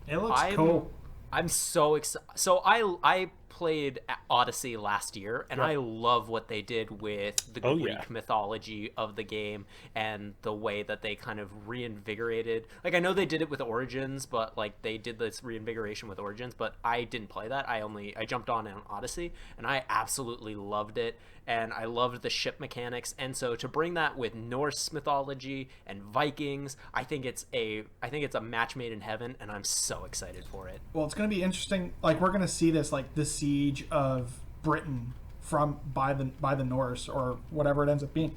it looks cool. I'm so excited. So I played Odyssey last year, and I love what they did with the Oh, Greek yeah. mythology of the game and the way that they kind of reinvigorated. Like, I know they did it with Origins, but like they did this reinvigoration with Origins, but I didn't play that. I jumped on Odyssey, and I absolutely loved it. And I loved the ship mechanics, and so to bring that with Norse mythology and Vikings, I think it's a match made in heaven, and I'm so excited for it. Well, it's going to be interesting. Like, we're going to see this, like the siege of Britain by the Norse, or whatever it ends up being.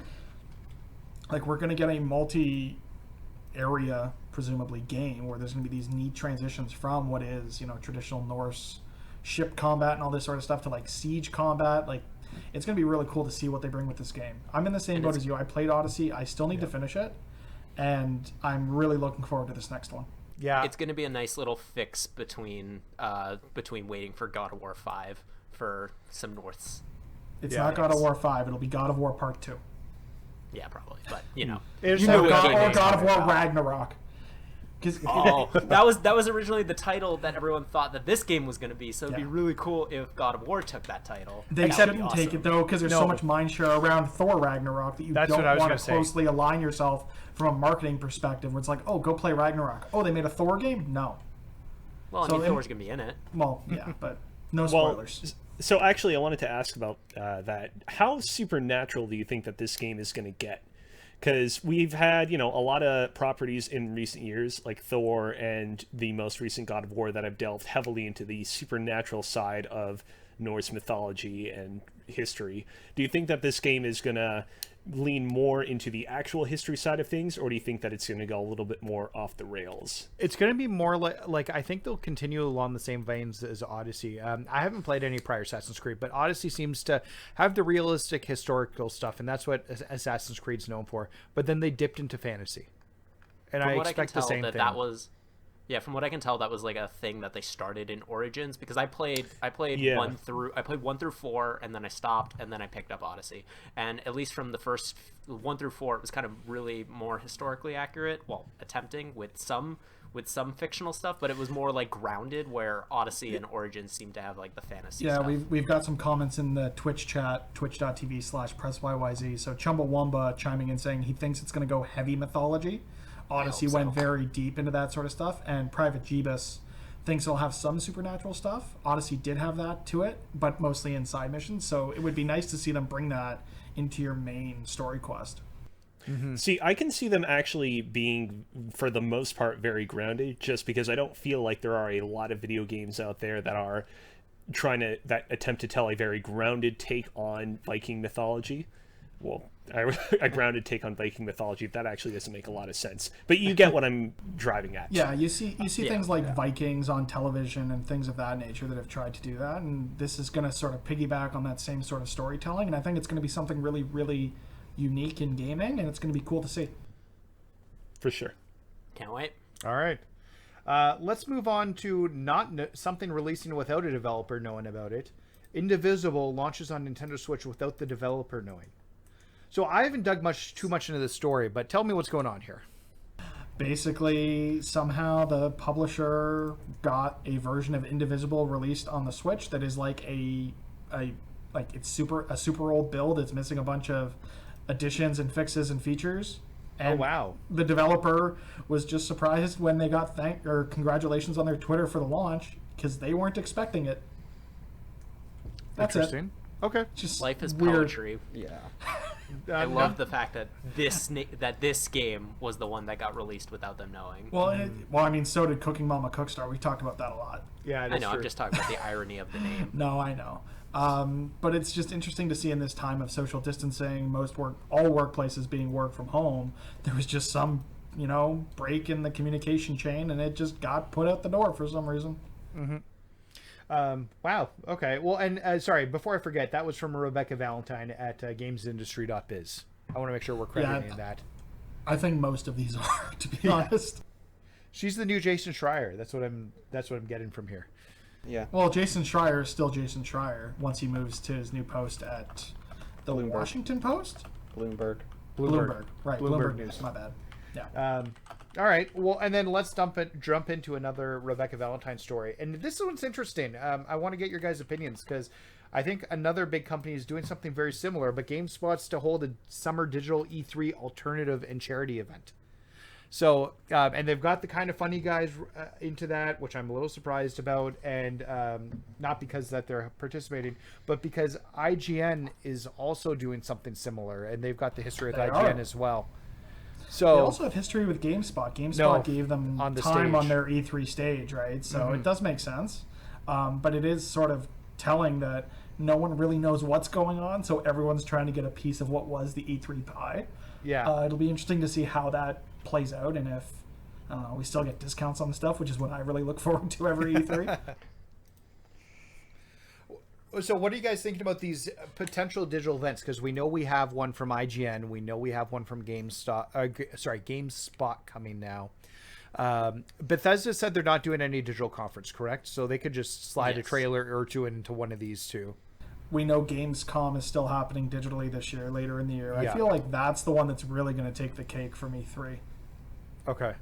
Like, we're going to get a multi-area, presumably, game where there's going to be these neat transitions from what is, traditional Norse ship combat and all this sort of stuff to like siege combat. Like, it's going to be really cool to see what they bring with this game. I'm in the same boat as you. I played Odyssey. I still need to finish it, and I'm really looking forward to this next one. Yeah, It's going to be a nice little fix between waiting for God of War 5 for some Norths. It's Yeah, not God of War 5. It'll be God of War Part 2. Yeah, probably, but you know. It's You know, like God of War Ragnarok. 'Cause- Oh, that was originally the title that everyone thought that this game was going to be. So it'd be Yeah. really cool if God of War took that title. They That would shouldn't be take awesome. it though, because there's No. so much mindshare around Thor Ragnarok that you That's don't what I was want gonna to say. closely align yourself from a marketing perspective. Where it's like, oh, go play Ragnarok. Oh, they made a Thor game? No. Well, I So mean, in- Thor's going to be in it. Well, yeah, but no Well, spoilers. so actually, I wanted to ask about that. How supernatural do you think that this game is going to get? Because we've had, a lot of properties in recent years, like Thor and the most recent God of War, that have delved heavily into the supernatural side of Norse mythology and history. Do you think that this game is going to lean more into the actual history side of things, or do you think that it's going to go a little bit more off the rails? It's going to be more like I think they'll continue along the same veins as Odyssey. I haven't played any prior Assassin's Creed, but Odyssey seems to have the realistic historical stuff, and that's what Assassin's Creed's known for. But then they dipped into fantasy, and I From what I can expect the tell, same thing. that was, yeah. From what I can tell, that was like a thing that they started in Origins, because I played Yeah. 1 through 4, and then I stopped, and then I picked up Odyssey. And at least from the first 1 through 4, it was kind of really more historically accurate. Well, attempting with some fictional stuff, but it was more like grounded, where Odyssey and Origins seem to have like the fantasy Yeah, stuff. we've got some comments in the Twitch chat, twitch.tv/Press YYZ. So Chumbawamba chiming in saying he thinks it's going to go heavy mythology. Odyssey hope went so. very deep into that sort of stuff, and Private Jeebus thinks it'll have some supernatural stuff. Odyssey did have that to it, but mostly in side missions. So it would be nice to see them bring that into your main story quest. See, I can see them actually being, for the most part, very grounded, just because I don't feel like there are a lot of video games out there that are that attempt to tell a very grounded take on Viking mythology. Well, a grounded take on Viking mythology, that actually doesn't make a lot of sense. But you get what I'm driving at. Yeah, you see things like Vikings on television and things of that nature that have tried to do that, and this is going to sort of piggyback on that same sort of storytelling, and I think it's going to be something really, really unique in gaming, and it's going to be cool to see. For sure. Can't wait. All right. Let's move on to something releasing without a developer knowing about it. Indivisible launches on Nintendo Switch without the developer knowing. So I haven't dug too much into the story, but tell me what's going on here. Basically, somehow the publisher got a version of Indivisible released on the Switch that is like it's a super old build. It's missing a bunch of additions and fixes and features. And wow. The developer was just surprised when they got congratulations on their Twitter for the launch, because they weren't expecting it. That's it. Interesting. Okay. Just Life is weird. poetry. Yeah. I love the fact that this game was the one that got released without them knowing. Well, I mean, so did Cooking Mama Cookstar. We talked about that a lot. Yeah, I that's know. true. I'm just talking about the irony of the name. No, I know. But it's just interesting to see in this time of social distancing, all workplaces being work from home, there was just some, break in the communication chain, and it just got put out the door for some reason. Wow. Okay. Well, and sorry, before I forget, that was from Rebecca Valentine at gamesindustry.biz. I want to make sure we're crediting that. I think most of these are, to be honest. She's the new Jason Schreier. That's what I'm getting from here. Yeah. Well, Jason Schreier is still Jason Schreier once he moves to his new post at the Bloomberg. Washington Post? Bloomberg. Bloomberg. Right. Bloomberg Bloomberg News. News. My bad. Yeah. All right. Well, and then let's jump into another Rebecca Valentine story. And this one's interesting. I want to get your guys' opinions because I think another big company is doing something very similar, but GameSpot's to hold a summer digital E3 alternative and charity event. So, and they've got the Kind of Funny guys into that, which I'm a little surprised about, and not because that they're participating, but because IGN is also doing something similar, and they've got the history with They IGN are. as well. They So also have history with GameSpot. GameSpot No, gave them on the time stage. on their E3 stage, right? So it does make sense. But it is sort of telling that no one really knows what's going on, so everyone's trying to get a piece of what was the E3 pie. yeah, It'll be interesting to see how that plays out, and if, I don't know, we still get discounts on the stuff, which is what I really look forward to every E3. So what are you guys thinking about these potential digital events? Because we know we have one from IGN. We know we have one from GameSpot coming now. Bethesda said they're not doing any digital conference, correct? So they could just slide a Yes. trailer or two into one of these two. We know Gamescom is still happening digitally this year, later in the year. Yeah. I feel like that's the one that's really going to take the cake from E3. Okay.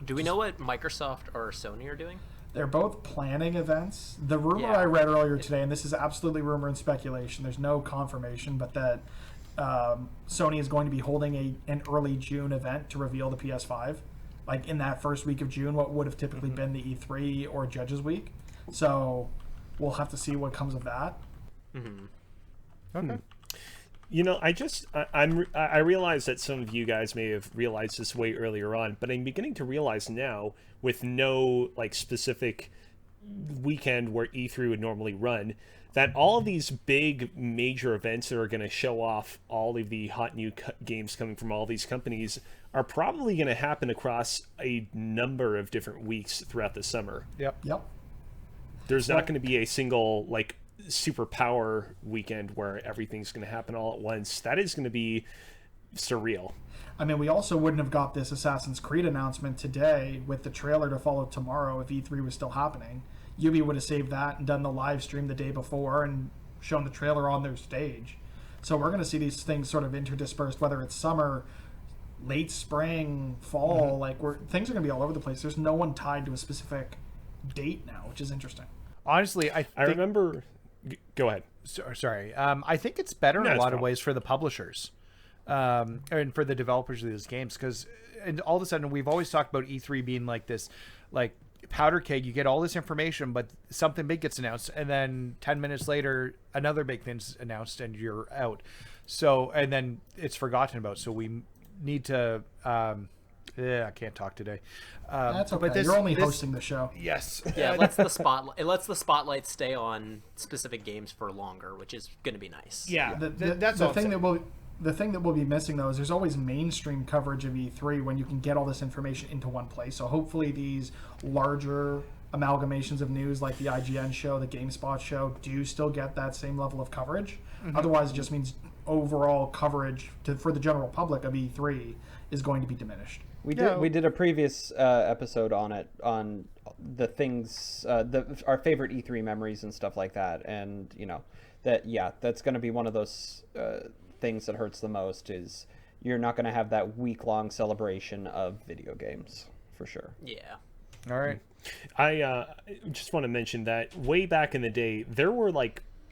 Do we know what Microsoft or Sony are doing? They're both planning events. The rumor Yeah. I read earlier today, and this is absolutely rumor and speculation, there's no confirmation, but that Sony is going to be holding an early June event to reveal the PS5. Like in that first week of June, what would have typically been the E3 or Judges Week. So we'll have to see what comes of that. Okay. I realize that some of you guys may have realized this way earlier on, but I'm beginning to realize now, with no specific weekend where E3 would normally run, that all of these big major events that are going to show off all of the hot new games coming from all these companies are probably going to happen across a number of different weeks throughout the summer. Yep. There's not going to be a single superpower weekend where everything's going to happen all at once. That is going to be surreal. I mean, we also wouldn't have got this Assassin's Creed announcement today with the trailer to follow tomorrow if E3 was still happening. Ubi would have saved that and done the live stream the day before and shown the trailer on their stage. So we're going to see these things sort of interdispersed, whether it's summer, late spring, fall. Things are going to be all over the place. There's no one tied to a specific date now, which is interesting. Honestly, I remember. Go ahead. Sorry. I think it's better in a lot of ways for the publishers and for the developers of these games, because all of a sudden we've always talked about E3 being like this, powder keg. You get all this information, but something big gets announced, and then 10 minutes later, another big thing's announced, and you're out. So, and then it's forgotten about. So we need to. I can't talk today. That's okay. But You're only hosting the show. Yes. Yeah, it lets the spotlight stay on specific games for longer, which is going to be nice. Yeah. That's the thing that we'll be missing though is there's always mainstream coverage of E3 when you can get all this information into one place. So hopefully these larger amalgamations of news like the IGN show, the GameSpot show, do still get that same level of coverage. Otherwise, it just means overall coverage for the general public of E3 is going to be diminished. We did a previous episode on it, on the things, our favorite E3 memories and stuff like that, and that's going to be one of those things that hurts the most. Is you're not going to have that week-long celebration of video games for sure. Yeah. All right. I just want to mention that way back in the day, there were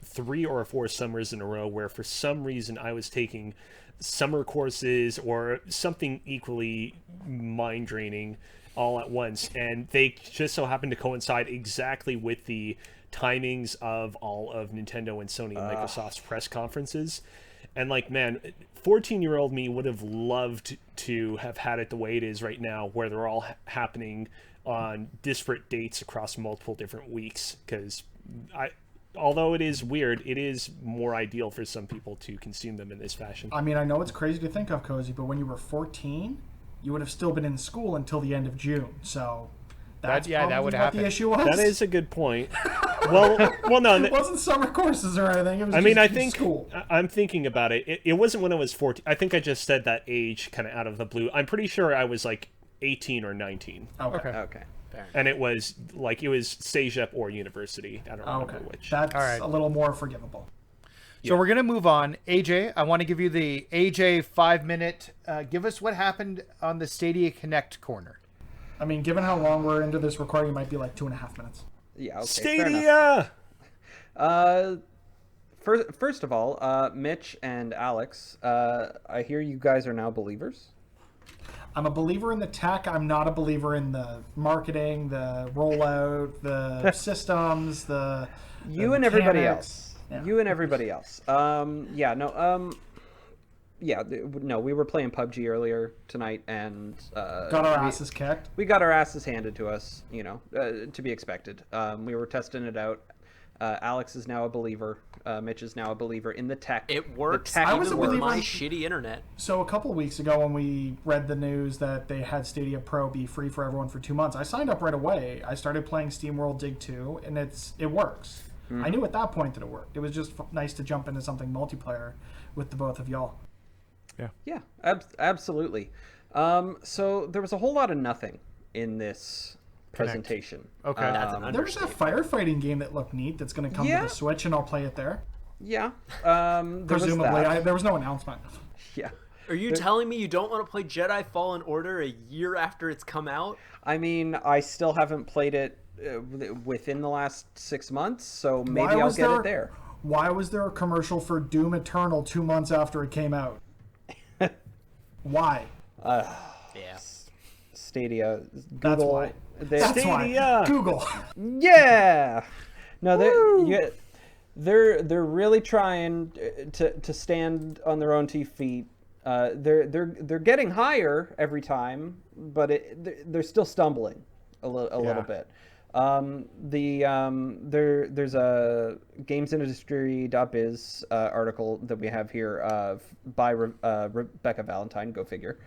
3 or 4 summers in a row where for some reason I was taking summer courses or something equally mind draining, all at once, and they just so happen to coincide exactly with the timings of all of Nintendo and Sony and Microsoft's press conferences. And like, man, 14-year-old me would have loved to have had it the way it is right now, where they're all happening on disparate dates across multiple different weeks, because although it is weird, it is more ideal for some people to consume them in this fashion. I mean, I know it's crazy to think of, Cozy, but when you were 14, you would have still been in school until the end of June. So that's that probably would what happen. the issue was. That is a good point. Well, no. It wasn't summer courses or anything. It was I just think school. I'm thinking about it. It wasn't when I was 14. I think I just said that age kind of out of the blue. I'm pretty sure I was like 18 or 19. Okay. And it was Sejep or university. I don't remember which. That's All right. a little more forgivable. So we're going to move on. AJ, I want to give you the AJ 5-minute. Give us what happened on the Stadia Connect corner. I mean, given how long we're into this recording, it might be like 2.5 minutes. Yeah. Okay. Stadia. First of all, Mitch and Alex, I hear you guys are now believers. I'm a believer in the tech. I'm not a believer in the marketing, the rollout, the systems, You and everybody mechanics. else. Yeah. You and everybody else. No, we were playing PUBG earlier tonight, and Got our asses kicked. we got our asses handed to us, to be expected. We were testing it out. Alex is now a believer. Mitch is now a believer in the tech. It works The tech I was even a with believer my in- shitty internet. So a couple of weeks ago when we read the news that they had Stadia Pro be free for everyone for 2 months, I signed up right away. I started playing SteamWorld Dig 2, and it works. I knew at that point that it worked. It was just nice to jump into something multiplayer with the both of y'all. Yeah, absolutely. So there was a whole lot of nothing in this presentation. Okay. That's an There was that firefighting game that looked neat that's going to come Yeah. to the Switch, and I'll play it there. Yeah. There was Presumably. that. There was no announcement. Yeah. Are you telling me you don't want to play Jedi Fallen Order a year after it's come out? I mean, I still haven't played it within the last 6 months, so maybe I'll get it there. Why was there a commercial for Doom Eternal 2 months after it came out? Why? Yeah. Stadia. That's Google. why. They- Why. Google. Yeah. No, they're really trying to stand on their own 2 feet. They're getting higher every time, but they're still stumbling a little bit. There's a gamesindustry.biz article that we have here by Rebecca Valentine, go figure,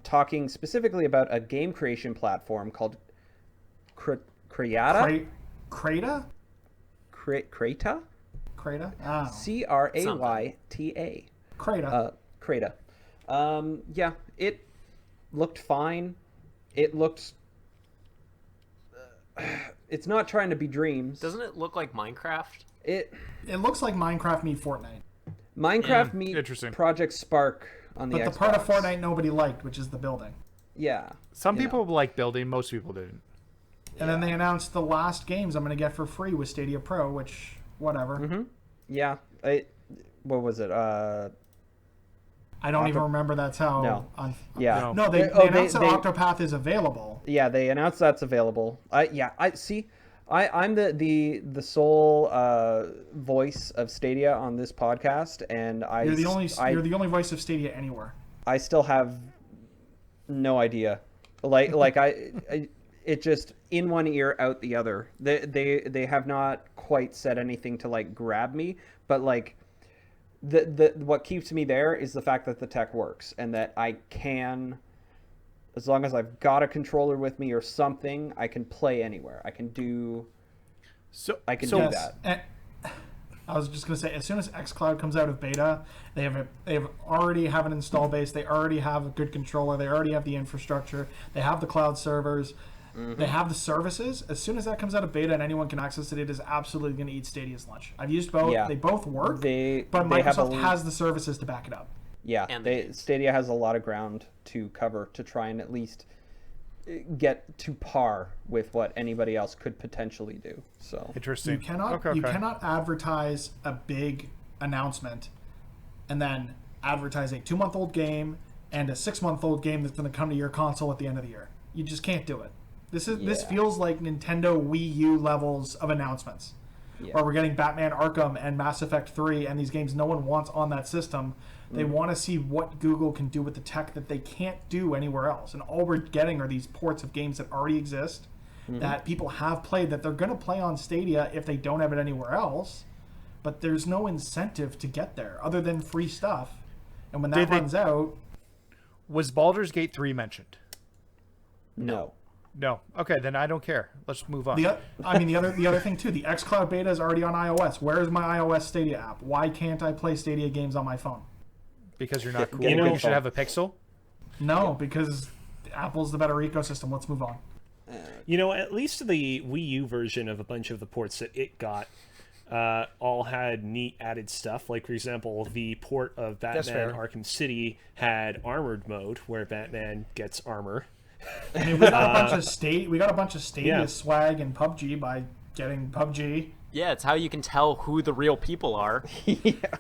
talking specifically about a game creation platform called Crayata. Crayta? Crayta? Crayta? Oh. Crayta. Crayta. Crayta. Yeah, it looked fine. It looked. It's not trying to be dreams. Doesn't it look like Minecraft? It looks like Minecraft meet Fortnite. Minecraft meet interesting. Project Spark on the But Xbox. the part of Fortnite nobody liked, which is the building. Yeah. Some you people know. like building, most people didn't. And then they announced the last games I'm going to get for free with Stadia Pro, which, whatever. Mm-hmm. Yeah. What was it? I don't even remember that's how. No. Yeah. No, they announced that Octopath is available. Yeah, they announced that's available. I see. I'm the sole voice of Stadia on this podcast, and You're the only voice of Stadia anywhere. I still have no idea. It just in one ear, out the other. They have not quite said anything to like grab me, but like the what keeps me there is the fact that the tech works and that I can, as long as I've got a controller with me or something, I can play anywhere. I can do that. And I was just going to say, as soon as xCloud comes out of beta, they already have an install base. They already have a good controller. They already have the infrastructure. They have the cloud servers. Mm-hmm. They have the services. As soon as that comes out of beta and anyone can access it, it is absolutely going to eat Stadia's lunch. I've used both. Yeah. They both work, but Microsoft has the services to back it up. Yeah, Stadia has a lot of ground to cover to try and at least get to par with what anybody else could potentially do. So interesting. You cannot advertise a big announcement and then advertise a 2-month-old game and a 6-month-old game that's going to come to your console at the end of the year. You just can't do it. This feels like Nintendo Wii U levels of announcements. Yeah. Where we're getting Batman Arkham and Mass Effect 3 and these games no one wants on that system. They want to see what Google can do with the tech that they can't do anywhere else. And all we're getting are these ports of games that already exist, that people have played, that they're going to play on Stadia if they don't have it anywhere else. But there's no incentive to get there other than free stuff. And when that runs out... Was Baldur's Gate 3 mentioned? No. No. Okay, then I don't care. Let's move on. the other thing too, the xCloud beta is already on iOS. Where is my iOS Stadia app? Why can't I play Stadia games on my phone? Because you're not cool. You know- You should have a Pixel. No, because Apple's the better ecosystem. Let's move on. At least the Wii U version of a bunch of the ports that it got all had neat added stuff. Like, for example, the port of Batman Arkham City had armored mode, where Batman gets armor. I mean, we got a bunch of Stadia swag in PUBG by getting PUBG. Yeah, it's how you can tell who the real people are.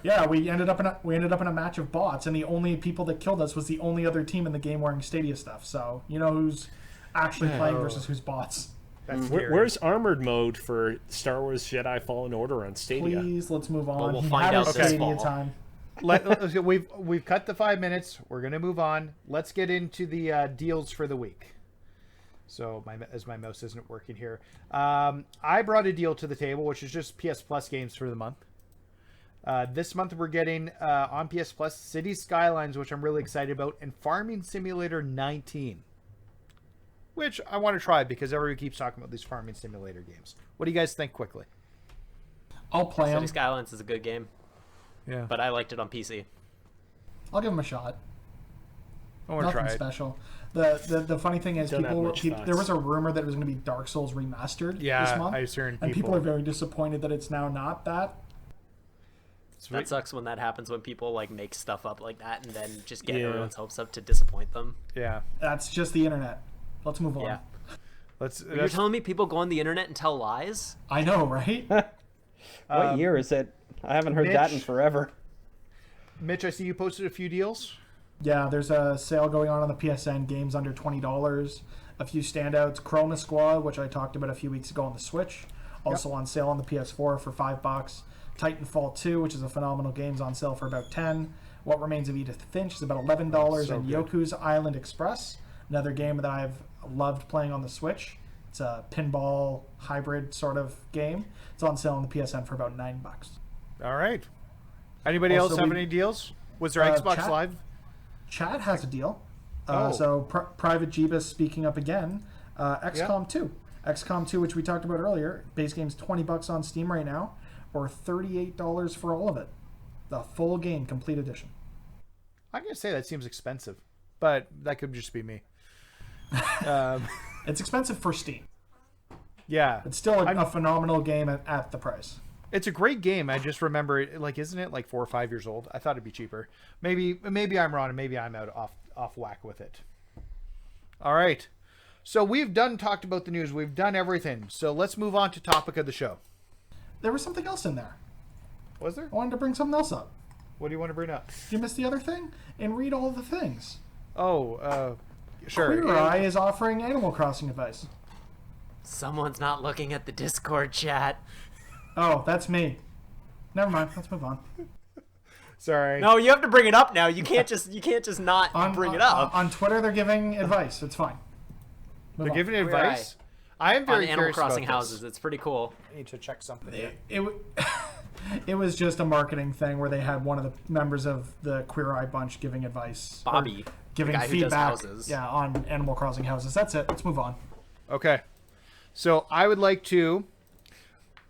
Yeah, we ended up in a match of bots, and the only people that killed us was the only other team in the game wearing Stadia stuff. So you know who's actually playing versus who's bots. That's scary. Where's armored mode for Star Wars Jedi Fallen Order on Stadia? Please, let's move on. we'll He find had out his this Stadia fall. time. We've cut the 5 minutes. We're gonna move on. Let's get into the deals for the week. So as my mouse isn't working here, I brought a deal to the table, which is just PS Plus games for the month. This month we're getting on PS Plus Cities Skylines, which I'm really excited about, and Farming Simulator 19, which I want to try because everybody keeps talking about these Farming Simulator games. What do you guys think quickly? I'll play City them. Skylines is a good game, Yeah, but I liked it on PC. I'll give them a shot. I want to try Nothing it. special. The funny thing is, Don't have much thoughts. there was a rumor that it was going to be Dark Souls remastered this month, I was hearing and people are very disappointed that it's now not that. That sucks when that happens, when people like make stuff up like that and then just get Yeah. everyone's hopes up to disappoint them. Yeah, That's just the internet. Let's move on. Yeah. let's You're telling me people go on the internet and tell lies? I know, right? What year is it? I haven't heard that in Mitch? forever. Mitch, I see you posted a few deals. Yeah, there's a sale going on the PSN, games under $20. A few standouts: Chroma Squad, which I talked about a few weeks ago on the Switch, also on sale on the PS4 for $5. Titanfall 2, which is a phenomenal game, is on sale for about $10. What Remains of Edith Finch is about $11, So and good. Yoku's Island Express, another game that I've loved playing on the Switch. It's a pinball hybrid sort of game. It's on sale on the PSN for about $9. All right. Anybody Also, else have we- any deals? Was there Xbox chat- Live? Chat has a deal. Oh. So Private Jeebus speaking up again. XCOM 2. XCOM 2, which we talked about earlier. Base game's $20 on Steam right now, or $38 for all of it. The full game, complete edition. I'm gonna say that seems expensive, but that could just be me. It's expensive for Steam. Yeah, It's still a phenomenal game at the price. it's a great game. I just remember, isn't it like 4 or 5 years old? I thought it'd be cheaper. Maybe I'm wrong, and maybe I'm off whack with it. All right, so we've talked about the news. We've done everything. So let's move on to topic of the show. There was something else in there. Was there? I wanted to bring something else up. What do you want to bring up? Did you miss the other thing? And read all the things. Oh, sure. Queer Eye is offering Animal Crossing advice. Someone's not looking at the Discord chat. Oh, that's me. Never mind. Let's move on. Sorry. No, you have to bring it up now. You can't just not bring it up. On Twitter, they're giving advice. It's fine. Move They're on. giving Queer advice. I am On very Animal curious Crossing about houses, it's pretty cool. This. I need to check something. It was just a marketing thing where they had one of the members of the Queer Eye bunch giving advice. or Bobby, giving the guy who does feedback. houses. Yeah, on Animal Crossing houses. That's it. Let's move on. Okay. So I would like to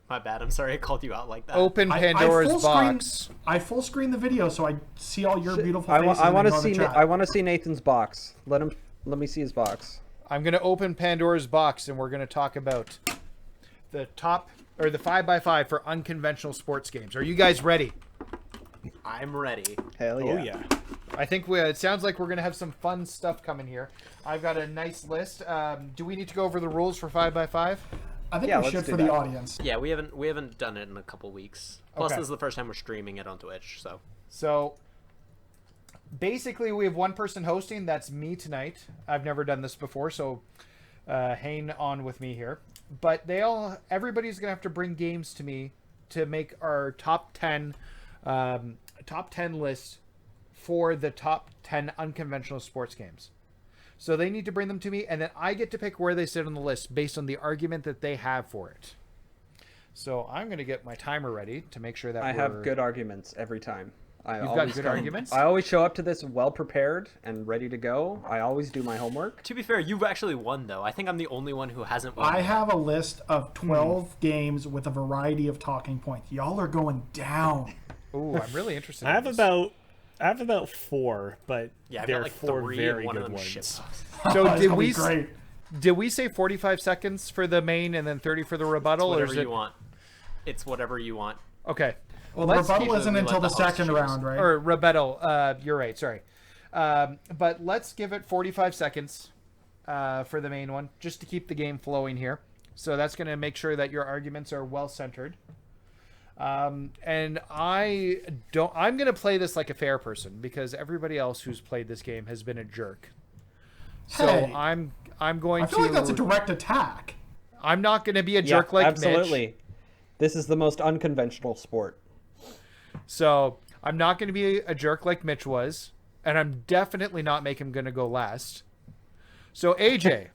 My bad. I'm sorry I called you out like that. open I Pandora's full box. Screen, I full screen the video so I see all your beautiful I faces. want to and see. ignore the chat. I want to see Nathan's box. Let me see his box. I'm going to open Pandora's box, and we're going to talk about the top or the 5x5 for unconventional sports games. Are you guys ready? I'm ready. Hell yeah. Oh yeah. I think it sounds like we're going to have some fun stuff coming here. I've got a nice list. Do we need to go over the rules for 5x5? I think Yeah, we let's should do for that. the audience. Yeah, we haven't done it in a couple weeks. Plus, Okay. this is the first time we're streaming it on Twitch. So So basically, we have one person hosting. That's me tonight. I've never done this before, so hang on with me here. But everybody's gonna have to bring games to me to make our top 10 list for the top 10 unconventional sports games. So they need to bring them to me, and then I get to pick where they sit on the list based on the argument that they have for it. So I'm going to get my timer ready to make sure that I have good arguments every time. You've got good arguments? I always show up to this well prepared and ready to go. I always do my homework. To be fair, you've actually won, though. I think I'm the only one who hasn't won. I have a list of 12 games with a variety of talking points. Y'all are going down. Ooh, I'm really interested. I have about 4, but Yeah, I've they're got like 4 3 very and one good of them ones. ships. So It's gonna be great. did we say 45 seconds for the main and then 30 for the rebuttal? Whatever or is it... you want. It's whatever you want. Okay. Well, the rebuttal usually isn't we until let the the host second choose. round, right? Or rebuttal. You're right. Sorry. But let's give it 45 seconds for the main one, just to keep the game flowing here. So that's going to make sure that your arguments are well centered. And I'm going to play this like a fair person because everybody else who's played this game has been a jerk. So Hey. I'm going I feel like that's a direct attack. I'm not going to be a jerk like absolutely. Mitch. This is the most unconventional sport. So I'm not going to be a jerk like Mitch was, and I'm definitely not going to go last. So AJ,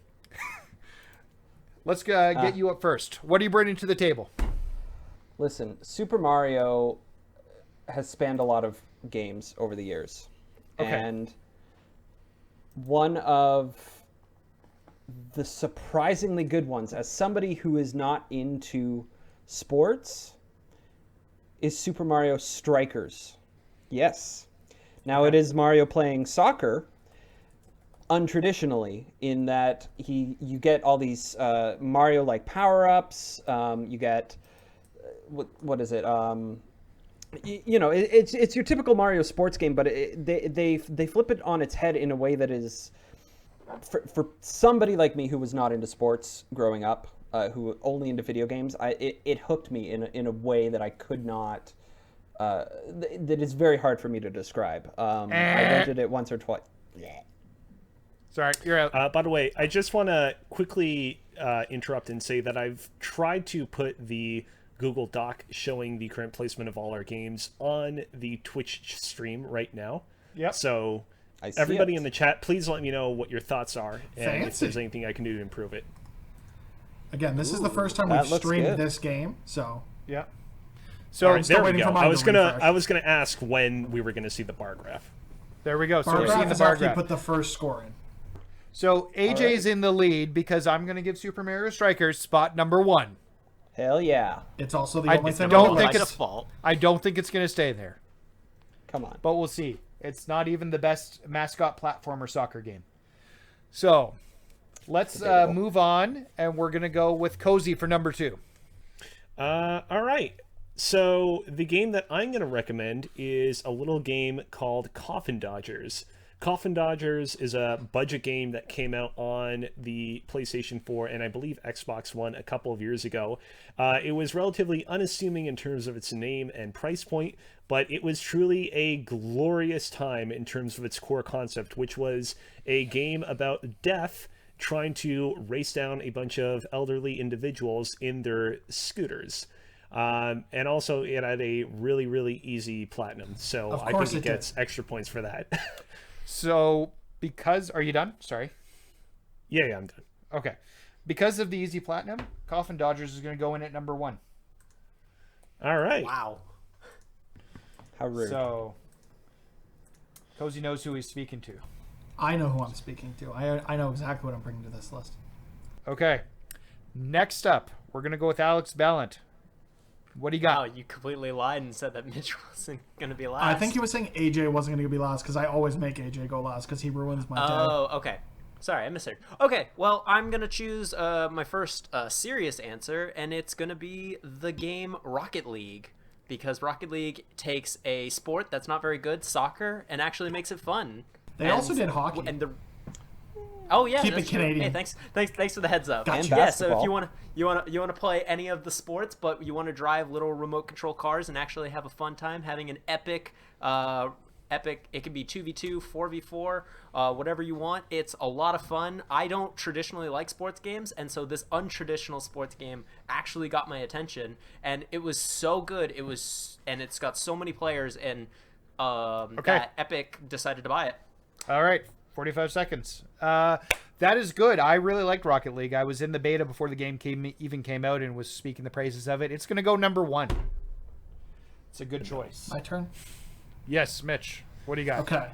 let's get you up first. What are you bringing to the table? Listen, Super Mario has spanned a lot of games over the years. Okay. And one of the surprisingly good ones, as somebody who is not into sports, is Super Mario Strikers. Yes. Now it is Mario playing soccer, untraditionally, in that you get all these Mario-like power-ups. You get what is it? It's your typical Mario sports game, but they flip it on its head in a way that is, for somebody like me who was not into sports growing up, who only into video games, it hooked me in a way that I could not. That is very hard for me to describe. I rented it once or twice. Sorry, you're out. By the way, I just want to quickly interrupt and say that I've tried to put the Google Doc showing the current placement of all our games on the Twitch stream right now. Yep. So I see everybody it. in the chat, please let me know what your thoughts are and if Fancy. there's anything I can do to improve it. Again, this is the first time that we've looks streamed good. this game, so Yeah. So So I'm still There we waiting go. for mine I was to gonna refresh. ask when we were gonna see the bar graph. there we go. So Bar we're seeing graph the is bar after you graph. put the first score in. So AJ's in the lead because I'm going to give Super Mario Strikers spot number 1. Hell yeah. It's also the I only thing. don't on the think By list. default. I don't think it's going to stay there, Come on. but we'll see. It's not even the best mascot platformer soccer game. So let's Debatable. move on, and we're going to go with Cozy for number 2. All right. So the game that I'm going to recommend is a little game called Coffin Dodgers. Coffin Dodgers is a budget game that came out on the PlayStation 4 and I believe Xbox One a couple of years ago. It was relatively unassuming in terms of its name and price point, but it was truly a glorious time in terms of its core concept, which was a game about death trying to race down a bunch of elderly individuals in their scooters. And also it had a really, really easy platinum. So Of I course think it it did. gets extra points for that. So are you done? Sorry. Yeah, I'm done. Okay. Because of the easy platinum, Coffin Dodgers is going to go in at number 1. All right. Wow. How rude. So Cozy knows who he's speaking to. I know who I'm speaking to. I know exactly what I'm bringing to this list. Okay. Next up, we're going to go with Alex Ballant. What do you got? Wow, you completely lied and said that Mitch wasn't going to be last. I think he was saying AJ wasn't going to be last because I always make AJ go last because he ruins my day. Oh, okay. Sorry, I misheard. Okay, well, I'm going to choose my first serious answer, and it's going to be the game Rocket League. Because Rocket League takes a sport that's not very good, soccer, and actually makes it fun. They also did hockey. Oh yeah, Keep it that's true. Canadian. Hey, thanks for the heads up. Gotcha. And Yeah, so if basketball. you want to play any of the sports, but you want to drive little remote control cars and actually have a fun time having an epic Epic. It can be 2v2, 4v4, whatever you want. It's a lot of fun. I don't traditionally like sports games, and so this untraditional sports game actually got my attention, and it was so good. And it's got so many players, and that Epic decided to buy it. All right, 45 seconds. That is good. I really liked Rocket League. I was in the beta before the game even came out and was speaking the praises of it. It's going to go number 1. It's a good choice. My turn? Yes, Mitch. What do you got? Okay.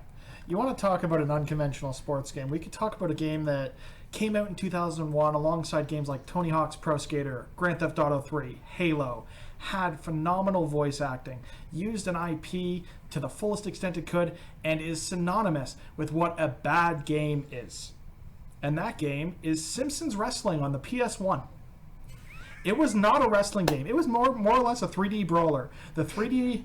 You want to talk about an unconventional sports game? We could talk about a game that came out in 2001 alongside games like Tony Hawk's Pro Skater, Grand Theft Auto 3, Halo, had phenomenal voice acting, used an IP to the fullest extent it could, and is synonymous with what a bad game is. And that game is Simpsons Wrestling on the PS1. It was not a wrestling game. It was more or less a 3D brawler. The 3D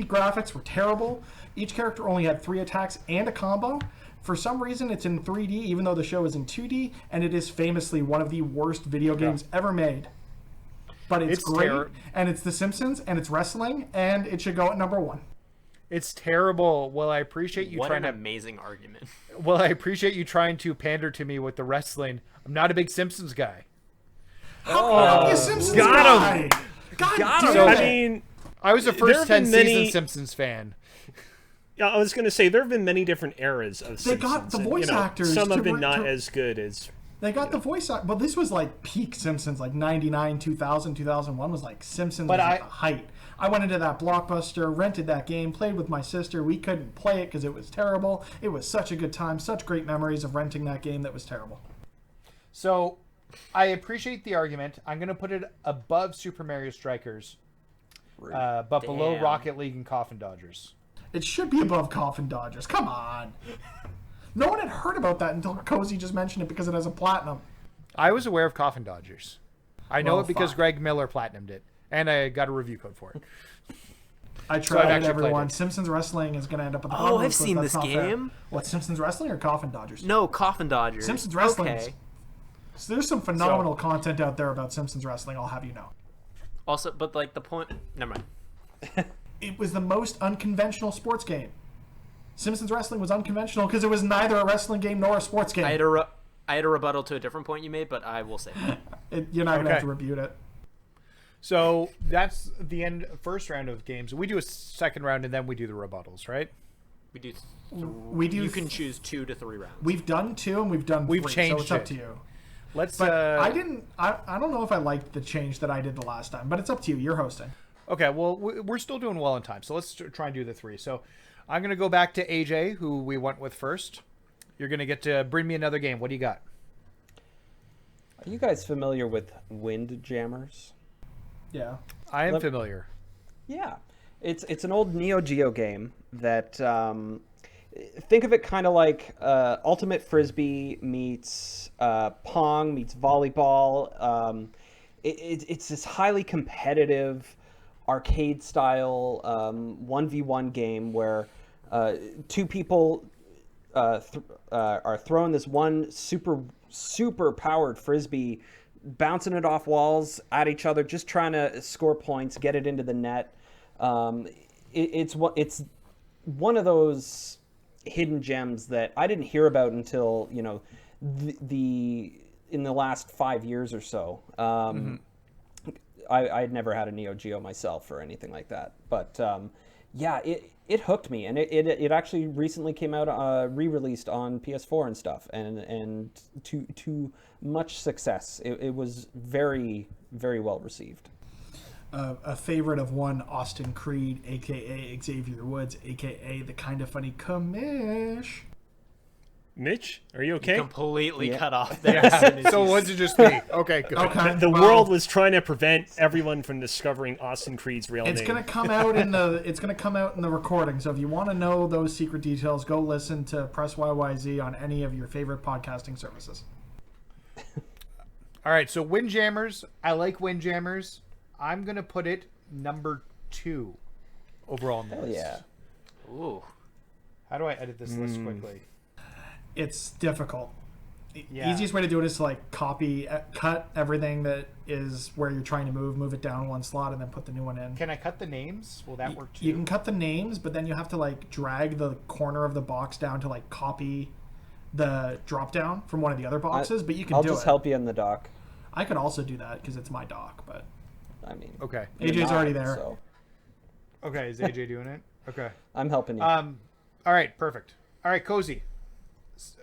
graphics were terrible. Each character only had 3 attacks and a combo. For some reason, it's in 3D, even though the show is in 2D, and it is famously one of the worst video games ever made. But it's great, and it's The Simpsons, and it's wrestling, and it should go at number 1. It's terrible. Well, I appreciate you What trying an to... amazing argument. Well, I appreciate you trying to pander to me with the wrestling. I'm not a big Simpsons guy. How can you not be a Simpsons guy? God damn So, it. I mean, I was a There first have 10 been many- season Simpsons fan. yeah, I was going to say there have been many different eras of They got Simpsons, the and, voice actors Some have to- been not to- as good as. They got the voice act, but this was like peak Simpsons, like 99, 2000, 2001 was like Simpsons But was at the height. I went into that Blockbuster, rented that game, played with my sister. We couldn't play it because it was terrible. It was such a good time, such great memories of renting that game that was terrible. So, I appreciate the argument. I'm going to put it above Super Mario Strikers, but below Damn. Rocket League and Coffin Dodgers. It should be above Coffin Dodgers. Come on. No one had heard about that until Cozy just mentioned it because it has a platinum. I was aware of Coffin Dodgers. I know Well, it because fine. Greg Miller platinumed it, and I got a review code for it. I I've tried it, actually played everyone. it. Simpsons Wrestling is going to end up at the Oh, bottom of I've this list. seen That's this not fair. game. What, Simpsons Wrestling or Coffin Dodgers? No, Coffin Dodgers. Simpsons Wrestling. Okay. So there's some phenomenal content out there about Simpsons Wrestling, I'll have you know. Also, but like the point... Never mind. It was the most unconventional sports game. Simpsons Wrestling was unconventional because it was neither a wrestling game nor a sports game. I had a rebuttal to a different point you made, but I will say that. You're not going to have Okay. to rebuke it. So that's the end. First round of games. We do a second round and then we do the rebuttals, right? We do. We do. You can choose 2 to 3 rounds. We've done 2 and we've done We've 3, changed so it's up it. to you. Let's. But I don't know if I liked the change that I did the last time, but it's up to you. You're hosting. Okay. Well, we're still doing well in time, so let's try and do the 3. So I'm gonna go back to AJ, who we went with first. You're gonna get to bring me another game. What do you got? Are you guys familiar with Windjammers? Yeah. I am Let- familiar. Yeah, it's an old Neo Geo game that think of it kind of like Ultimate Frisbee meets Pong meets volleyball. It's this highly competitive arcade style 1v1 game where 2 people are throwing this one super powered frisbee, bouncing it off walls at each other, just trying to score points, get it into the net. It's one of those hidden gems that I didn't hear about until the in the last 5 years or so. I'd never had a Neo Geo myself or anything like that, but yeah, it hooked me, and it actually recently came out re-released on PS4 and stuff, and to much success. It was very, very well received. A favorite of one, Austin Creed, a.k.a. Xavier Woods, a.k.a. the kind of funny commish. Mitch, are you okay? Completely Yeah. cut off there. as soon as So you was it just me? Okay, good. Okay. The well, world was trying to prevent everyone from discovering Austin Creed's real It's name. gonna come out in the recording. So if you want to know those secret details, go listen to Press YYZ on any of your favorite podcasting services. All right, so Windjammers. I like Windjammers. I'm gonna put it number 2 overall in the Hell list. yeah. Ooh. How do I edit this list quickly? It's difficult. Yeah. Easiest way to do it is to like cut everything that is where you're trying to move it down one slot, and then put the new one in. Can I cut the names? Will that work too? You can cut the names, but then you have to like drag the corner of the box down to like copy the drop down from one of the other boxes. But you can I'll do it. just help you in the dock. I could also do that because it's my dock, but I mean, Okay. you're AJ's not, already there. So Okay, is AJ doing it? Okay. I'm helping you. All right, perfect. All right, Cozy.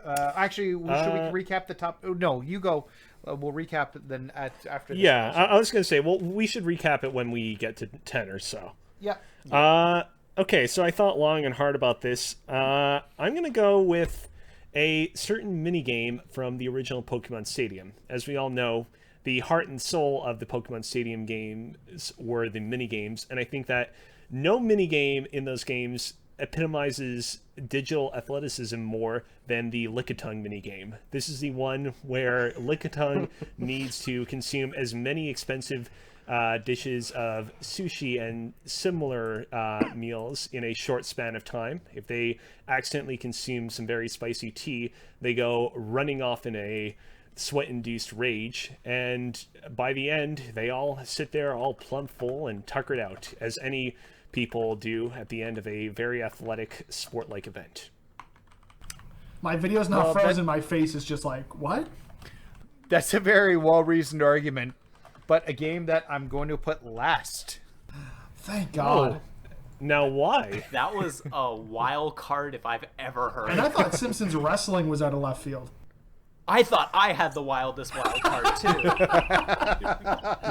Actually, should we recap the top? Oh, no, you go. We'll recap it then after this. Yeah, I was going to say, well, we should recap it when we get to 10 or so. Yeah. Okay, so I thought long and hard about this. I'm going to go with a certain minigame from the original Pokemon Stadium. As we all know, the heart and soul of the Pokemon Stadium games were the minigames, and I think that no minigame in those games epitomizes digital athleticism more than the Lickitung minigame. This is the one where Lickitung needs to consume as many expensive dishes of sushi and similar meals in a short span of time. If they accidentally consume some very spicy tea, they go running off in a sweat-induced rage, and by the end, they all sit there all plump full and tuckered out, as any people do at the end of a very athletic sport-like event. My video's not frozen. My face is just like, what? That's a very well-reasoned argument, but a game that I'm going to put last. Thank God. Now, why? That was a wild card if I've ever heard. And I thought Simpsons wrestling was out of left field. I thought I had the wildest wild card too.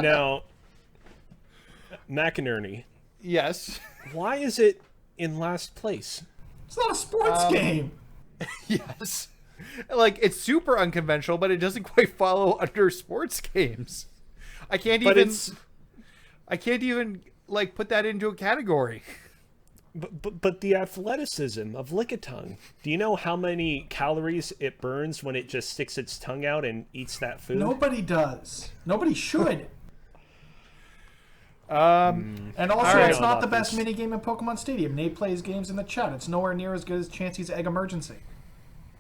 Now, McInerney, Yes. why is it in last place? It's not a sports game. Yes. Like, it's super unconventional, but it doesn't quite follow under sports games. I can't even like put that into a category. But the athleticism of Lickitung. Do you know how many calories it burns when it just sticks its tongue out and eats that food? Nobody does. Nobody should. Um, And also, right. it's not the About best this. minigame in Pokemon Stadium. Nate plays games in the chat. It's nowhere near as good as Chansey's Egg Emergency.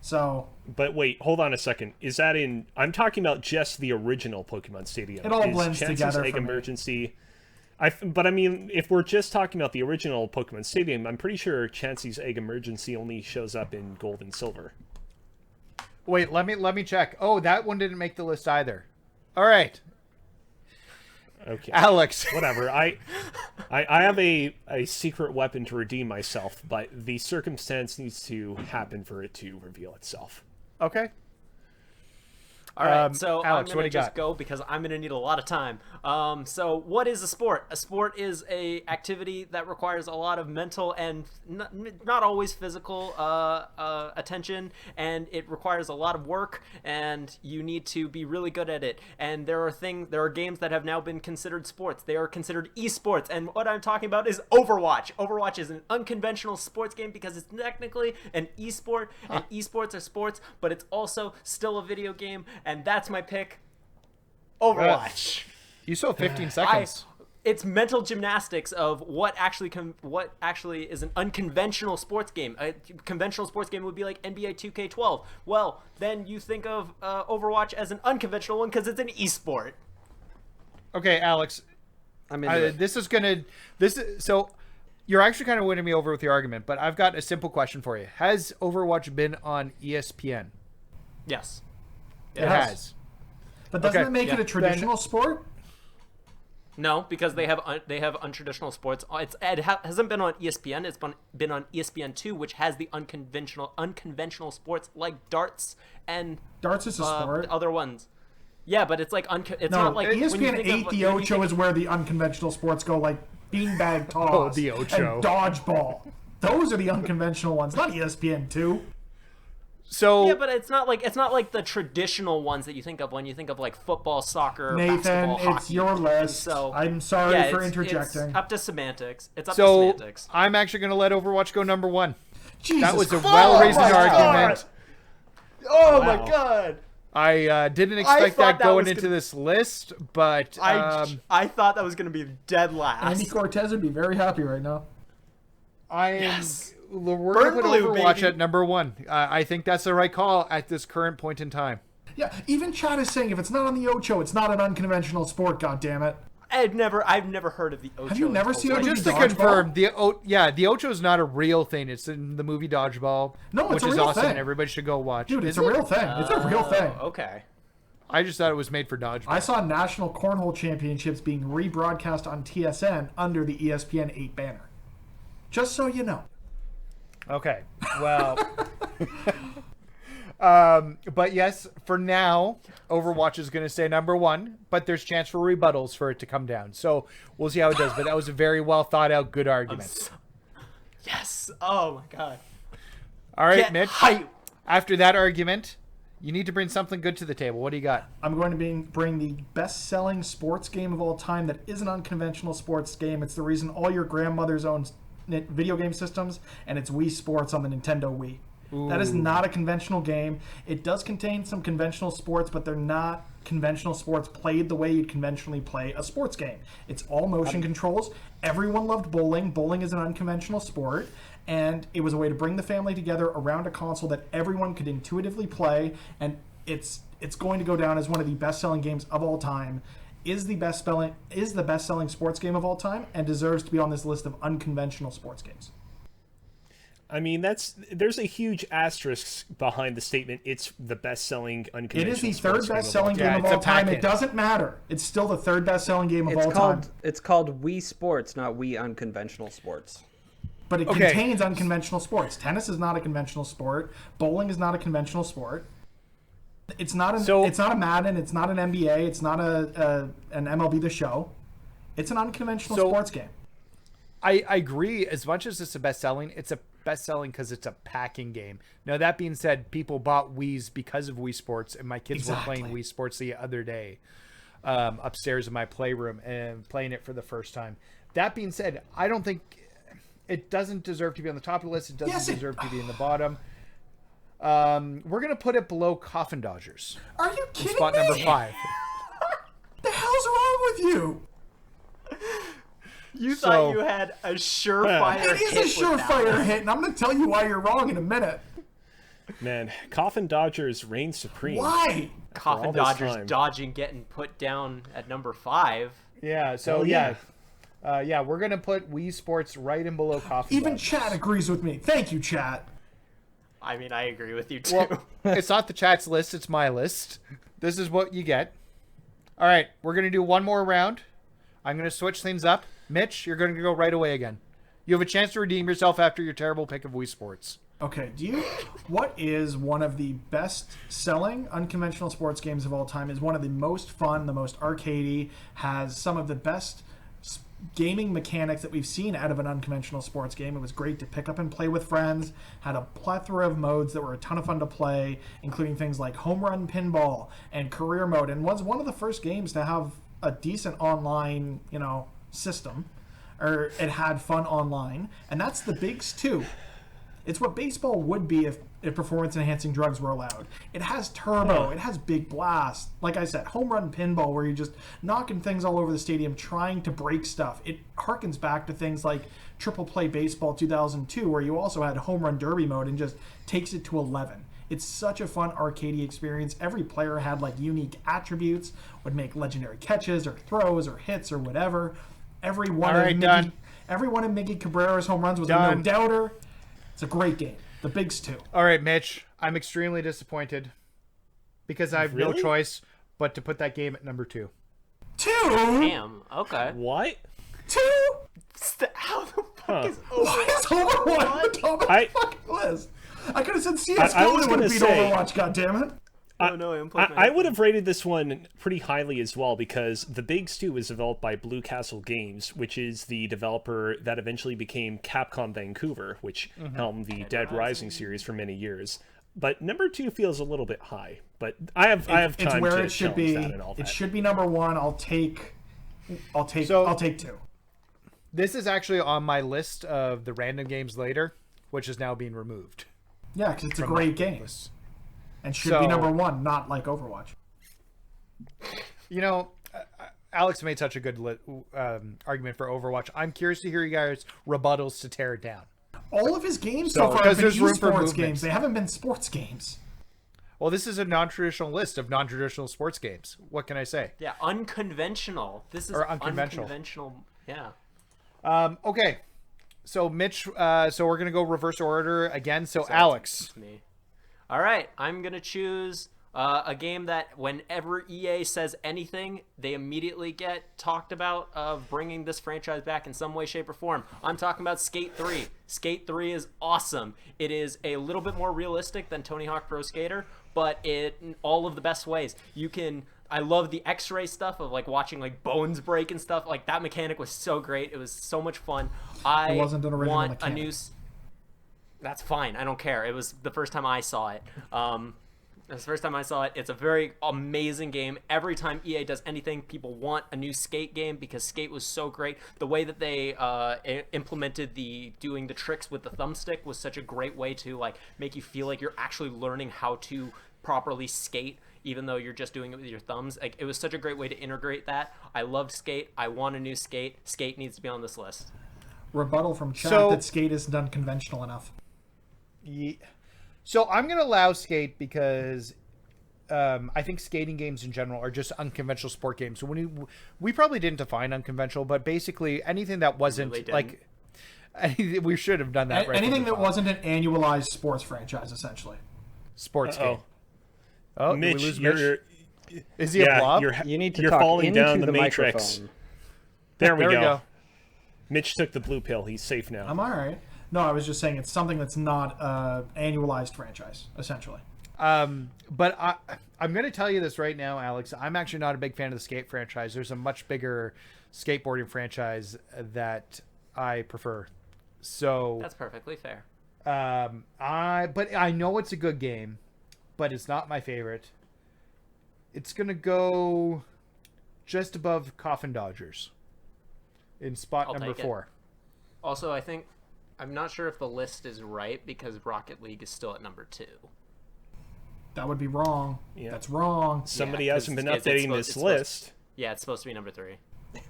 So, But wait, hold on a second. Is that in... I'm talking about just the original Pokemon Stadium. It all Is blends Chansey's together Egg for me. Emergency... But I mean, if we're just talking about the original Pokemon Stadium, I'm pretty sure Chansey's Egg Emergency only shows up in Gold and Silver. wait, let me check. Oh, that one didn't make the list either. All right, Okay. Alex. Whatever. I have a secret weapon to redeem myself, but the circumstance needs to happen for it to reveal itself. Okay. All right, so Alex, I'm what gonna do you just got? go because I'm gonna need a lot of time. So what is a sport? A sport is a activity that requires a lot of mental and not always physical attention, and it requires a lot of work, and you need to be really good at it. And there are games that have now been considered sports. They are considered esports, and what I'm talking about is Overwatch. Overwatch is an unconventional sports game because it's technically an esport, and esports are sports, but it's also still a video game. And that's my pick. Overwatch. You still have 15 seconds. It's mental gymnastics of what actually is an unconventional sports game. A conventional sports game would be like NBA 2K12. Well, then you think of Overwatch as an unconventional one because it's an esport. Okay, Alex. I'm into it. So you're actually kind of winning me over with your argument, but I've got a simple question for you. Has Overwatch been on ESPN? Yes. It has. but doesn't Okay, it make it yeah. a traditional sport? No, because they have untraditional sports. It hasn't been on ESPN. It's been on ESPN2, which has the unconventional sports like darts and Darts is a sport. other ones. Yeah, but it's like it's No, not like when you ESPN think 8 of, the when you Ocho think- is where the unconventional sports go, like beanbag toss Oh, the Ocho. and dodgeball. Those are the unconventional ones, not ESPN 2. So Yeah, but it's not like the traditional ones that you think of when you think of like football, soccer, Nathan, basketball, it's hockey. your And list. So I'm sorry yeah, for it's interjecting. up to semantics. It's up to so semantics. I'm actually going to let Overwatch go number one. Jesus That was a Christ. well-reasoned Oh my argument. Oh Wow. my god! I didn't expect thought that that going was into gonna- this list, but I thought that was gonna be dead last. Andy Cortez would be very happy right now. I am. Yes. We're going to Burn put blue, Overwatch baby. at number one. I think that's the right call at this current point in time. Yeah, even Chad is saying if it's not on the Ocho, it's not an unconventional sport. God damn it! I've never heard of the Ocho. Have you never seen until- it? Just to Dodgeball? confirm, the Ocho is not a real thing. It's in the movie Dodgeball, No, it's which a is real awesome, thing. and everybody should go watch. Dude, it's Is a it? real thing. It's a real thing. Okay. I just thought it was made for Dodgeball. I saw national cornhole championships being rebroadcast on TSN under the ESPN 8 banner. Just so you know. Okay, well, but yes, for now, Overwatch is going to stay number one, but there's chance for rebuttals for it to come down. So we'll see how it does. But that was a very well thought out, good argument. Yes. Oh my god. All right, Get Mitch. hype. After that argument, you need to bring something good to the table. What do you got? I'm going to bring the best-selling sports game of all time that is an unconventional sports game. It's the reason all your grandmothers own video game systems, and it's Wii Sports on the Nintendo Wii. Ooh. That is not a conventional game. It does contain some conventional sports, but they're not conventional sports played the way you'd conventionally play a sports game. It's all motion controls. Everyone loved bowling. Bowling is an unconventional sport, and it was a way to bring the family together around a console that everyone could intuitively play, and it's going to go down as one of the best-selling games of all time. Is the best-selling sports game of all time, and deserves to be on this list of unconventional sports games. I mean, there's a huge asterisk behind the statement. It's the best-selling unconventional. It is the sports third best-selling game of all time. It doesn't matter. It's still the third best-selling game of all time. It's called Wii Sports, not Wii Unconventional Sports. But it contains unconventional sports. Tennis is not a conventional sport. Bowling is not a conventional sport. It's not a Madden. It's not an NBA. It's not an MLB The Show. It's an unconventional sports game. I agree. As much as it's a best-selling, it's a best-selling because it's a packing game. Now, that being said, people bought Wii's because of Wii Sports, and my kids were playing Wii Sports the other day upstairs in my playroom and playing it for the first time. That being said, I don't think it doesn't deserve to be on the top of the list. It doesn't deserve to be in the bottom. We're going to put it below Coffin Dodgers. Are you kidding spot me? number 5. The hell's wrong with you? You thought you had a surefire hit. It is a surefire hit, and I'm going to tell you why you're wrong in a minute. Man, Coffin Dodgers reign supreme. Why? Coffin Dodgers dodging getting put down at number 5. Yeah, so we're going to put Wii Sports right in below Coffin Even Dodgers. chat agrees with me. Thank you, chat. I mean, I agree with you too. Well, it's not the chat's list, it's my list. This is what you get. All right, we're going to do one more round. I'm going to switch things up. Mitch, you're going to go right away again. You have a chance to redeem yourself after your terrible pick of Wii Sports. Okay, what is one of the best-selling unconventional sports games of all time? Is one of the most fun, the most arcadey, has some of the best gaming mechanics that we've seen out of an unconventional sports game. It was great to pick up and play with friends, had a plethora of modes that were a ton of fun to play, including things like home run pinball and career mode, and was one of the first games to have a decent online, system, or it had fun online, and that's the Bigs 2. It's what baseball would be if performance-enhancing drugs were allowed. It has turbo. It has big blast. Like I said, home run pinball where you're just knocking things all over the stadium trying to break stuff. It harkens back to things like Triple Play Baseball 2002 where you also had home run derby mode and just takes it to 11. It's such a fun arcadey experience. Every player had like unique attributes, would make legendary catches or throws or hits or whatever. Every one of Miggy Cabrera's home runs was a no-doubter. It's a great game. The Bigs 2. All right, Mitch. I'm extremely disappointed because I have no choice but to put that game at number 2. 2? Damn. Okay. What? 2? How the fuck is Why is Overwatch on the top of the fucking list? I could have said CSGO would have beat Overwatch, goddammit. I would have rated this one pretty highly as well because The Bigs 2 was developed by Blue Castle Games, which is the developer that eventually became Capcom Vancouver, which helmed the Dead Rising series for many years. But number 2 feels a little bit high, but I have time it's where to it should be. that and all that. It should be number 1. I'll take 2. This is actually on my list of the random games later, which is now being removed. Yeah, because it's a great game. List. And should be number 1, not like Overwatch. Alex made such a good argument for Overwatch. I'm curious to hear you guys' rebuttals to tear it down. All of his games so far have been there's room for esports movement. games. They haven't been sports games. Well, this is a non-traditional list of non-traditional sports games. What can I say? Yeah, unconventional. This is Or unconventional. unconventional. Yeah. Okay. So Mitch, so we're gonna go reverse order again. So Alex, It's me. All right, I'm gonna choose a game that whenever EA says anything, they immediately get talked about of bringing this franchise back in some way, shape, or form. I'm talking about Skate 3. Skate 3 is awesome. It is a little bit more realistic than Tony Hawk Pro Skater, but in all of the best ways. I love the X-ray stuff of like watching like bones break and stuff. Like that mechanic was so great. It was so much fun. It wasn't an original want mechanic. a new. That's fine. I don't care. It was the first time I saw it. It's the first time I saw it. It's a very amazing game. Every time EA does anything, people want a new Skate game because Skate was so great. The way that they implemented doing the tricks with the thumbstick was such a great way to like make you feel like you're actually learning how to properly skate, even though you're just doing it with your thumbs. Like it was such a great way to integrate that. I loved Skate. I want a new Skate. Skate needs to be on this list. Rebuttal from chat So- that Skate isn't unconventional enough. So I'm gonna allow Skate because I think skating games in general are just unconventional sport games. So when we probably didn't define unconventional, but basically anything that wasn't Really like we should have done that. Right Anything from the that top. wasn't an annualized sports franchise, essentially. sports game. Oh, Did we Mitch, lose you're Is he a blob? You need to you're talk falling into down the the matrix. microphone. There we There we go. go. Mitch took the blue pill. He's safe now. I'm all right. No, I was just saying it's something that's not annualized franchise, essentially. But I'm going to tell you this right now, Alex. I'm actually not a big fan of the skate franchise. There's a much bigger skateboarding franchise that I prefer. So That's perfectly fair. but I know it's a good game, but it's not my favorite. It's going to go just above Coffin Dodgers in spot I'll number take it. 4. Also, I'm not sure if the list is right because Rocket League is still at number 2. That would be wrong. Yeah. That's wrong. Somebody Yeah, hasn't been 'cause it's updating supposed- this it's supposed- list. Yeah, it's supposed to be number 3.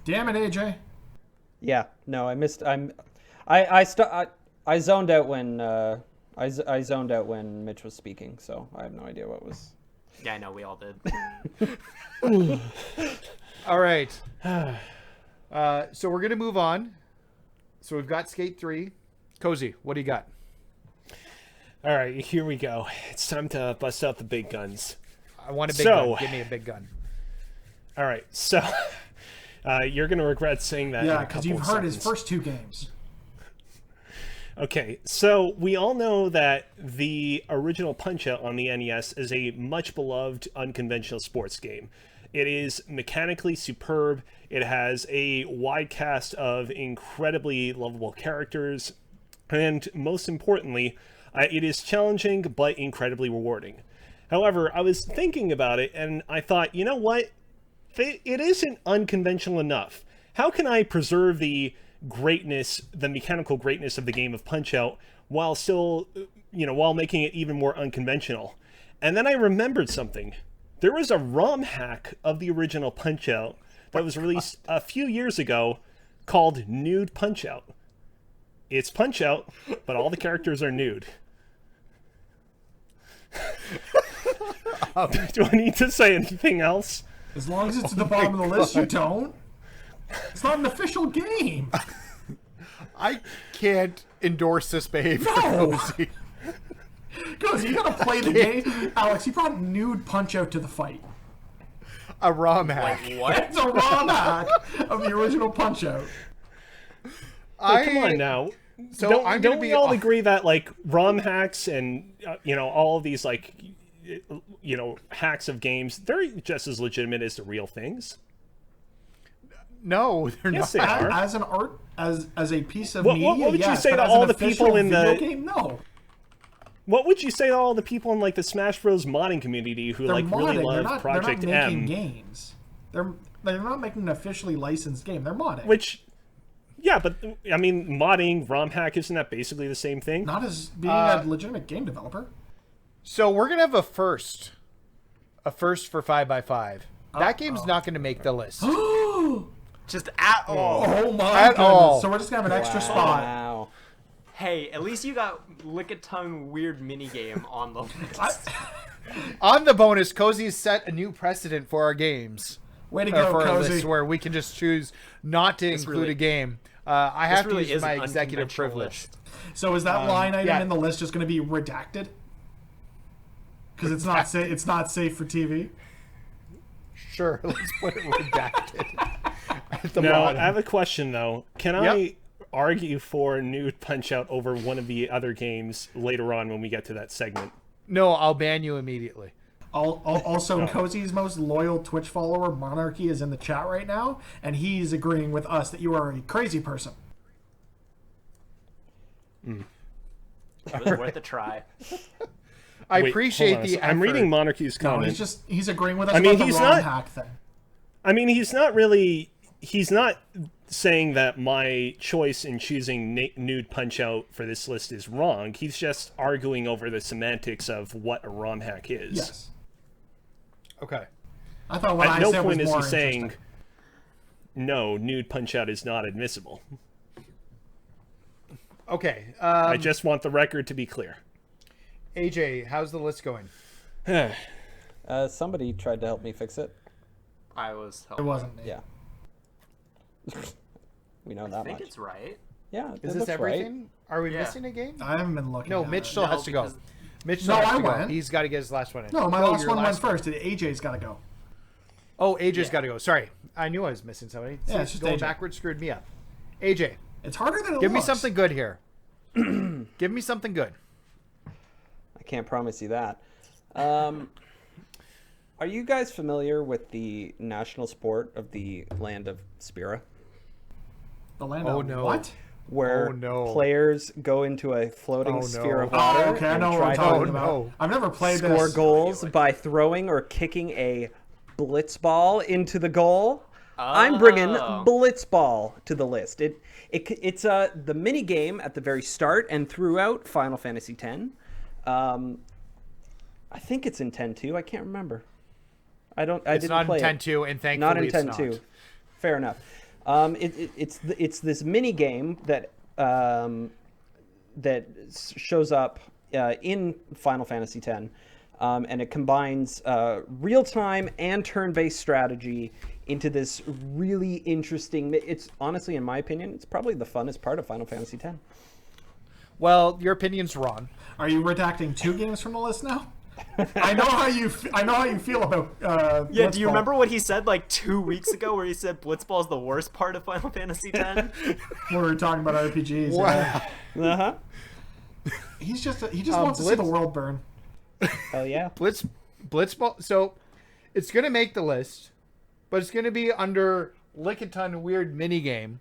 Damn it, AJ. Yeah, no, I missed. I zoned out when I zoned out when Mitch was speaking, so I have no idea what was. Yeah, I know we all did. All right. So we're going to move on. So we've got Skate 3. Cozy, what do you got? All right, here we go. It's time to bust out the big guns. I want a big So- gun. Give me a big gun. All right, so you're going to regret saying that. in Yeah, a because couple you've of heard his seconds. first 2 games. Okay, so we all know that the original Punch-Out on the NES is a much beloved unconventional sports game. It is mechanically superb. It has a wide cast of incredibly lovable characters. And most importantly, it is challenging but incredibly rewarding. However, I was thinking about it and I thought, you know what? It isn't unconventional enough. How can I preserve the greatness, the mechanical greatness of the game of Punch-Out while still, while making it even more unconventional? And then I remembered something. There was a ROM hack of the original Punch-Out that was released a few years ago called Nude Punch-Out. It's Punch-Out, but all the characters are nude. Do I need to say anything else? As long as it's at the bottom of the list, you don't. It's not an official game. I can't endorse this behavior. No. Cozy. Because you gotta play the game. Alex, you brought Nude Punch-Out to the fight. A ROM hack. What? It's a ROM hack of the original Punch-Out. Come on now. So don't I'm gonna don't we be all agree that like ROM hacks and all of these like hacks of games, they're just as legitimate as the real things? No, they're Yes, not. they are. As an art, as a piece of What media, would you yes, say but to as all an the people official in the- video game? No, What would you say to all the people in like the Smash Bros modding community who they're like modding. really They're love not. Project they're not making M? games. They're not making an officially licensed game. They're modding. Which, yeah, but I mean, modding, ROM hack, isn't that basically the same thing? not as being a legitimate game developer. So we're gonna have a first for 5x5. That game's not gonna make the list Just at all. Oh my At goodness! all. So we're just gonna have an extra spot. Wow. Hey, at least you got lick a tongue weird minigame on the list. On the bonus, Cozy's set a new precedent for our games. Way to Or go, for our Cozy. list where we can just choose not to include really- a game. I have This really to use is my an executive unconventional privilege. list. So is that line item yeah. in the list just going to be redacted? Because it's not safe. It's not safe for TV. Sure, let's put it redacted at the Now, bottom. I have a question, though. Can Yep. I argue for Nude Punch-Out over one of the other games later on when we get to that segment? No, I'll ban you immediately. Also, Cozy's most loyal Twitch follower, Monarchy, is in the chat right now, and he's agreeing with us that you are a crazy person. It was worth a try. I Wait, appreciate hold on a the sec. I'm effort. reading Monarchy's No, comment. he's agreeing with us I mean, about the he's ROM not- hack thing. I mean, he's not saying that my choice in choosing Nude Punch-Out for this list is wrong. He's just arguing over the semantics of what a ROM hack is. Yes. Okay. I thought what At I no said point was is more he saying, interesting. no, Nude Punch-Out is not admissible. Okay. I just want the record to be clear. AJ, how's the list going? Somebody tried to help me fix it. I was It helping. wasn't me. Yeah. We know I that think much. it's right. Yeah, it Is looks this everything? Are we Yeah. missing a game? I haven't been looking. No, at Mitch it. still No, has to go. because- Mitch still No, has I to go. went. He's got to get his last one in. No, my last your one went last first. AJ's got to go. Oh, AJ's Yeah. got to go. Sorry. I knew I was missing somebody. Yeah, See, it's just going AJ. backwards screwed me up. AJ, It's harder than it give me looks. something good here. Give me something good. I can't promise you that. Are you guys familiar with the national sport of the land of Spira? The land Oh, of no. what? Where Oh, no. players go into a floating Oh, no. sphere of Oh, water okay. I and know what try we're to talking Oh, about. no. I've never played score this. goals by throwing or kicking a blitzball into the goal. I'm bringing Oh. blitzball to the list. It's the mini game at the very start and throughout Final Fantasy X. I think it's in 10-2. I can't remember. I It's didn't not play in it. 10-2, and thankfully Not in it's 10-2. not. Fair enough. It's this mini game that shows up in Final Fantasy X, and it combines real-time and turn-based strategy into this really interesting. It's honestly, in my opinion, it's probably the funnest part of Final Fantasy X. Well, your opinion's wrong. Are you redacting 2 games from the list now? I know how you. I know how you feel about. Yeah, do you Blitzball. remember what he said like 2 weeks ago where he said Blitzball is the worst part of Final Fantasy X? when we were talking about RPGs? Wow. Uh-huh. He just wants to see the world burn. Hell yeah. Blitzball. So it's going to make the list, but it's going to be under Lickitung Weird Minigame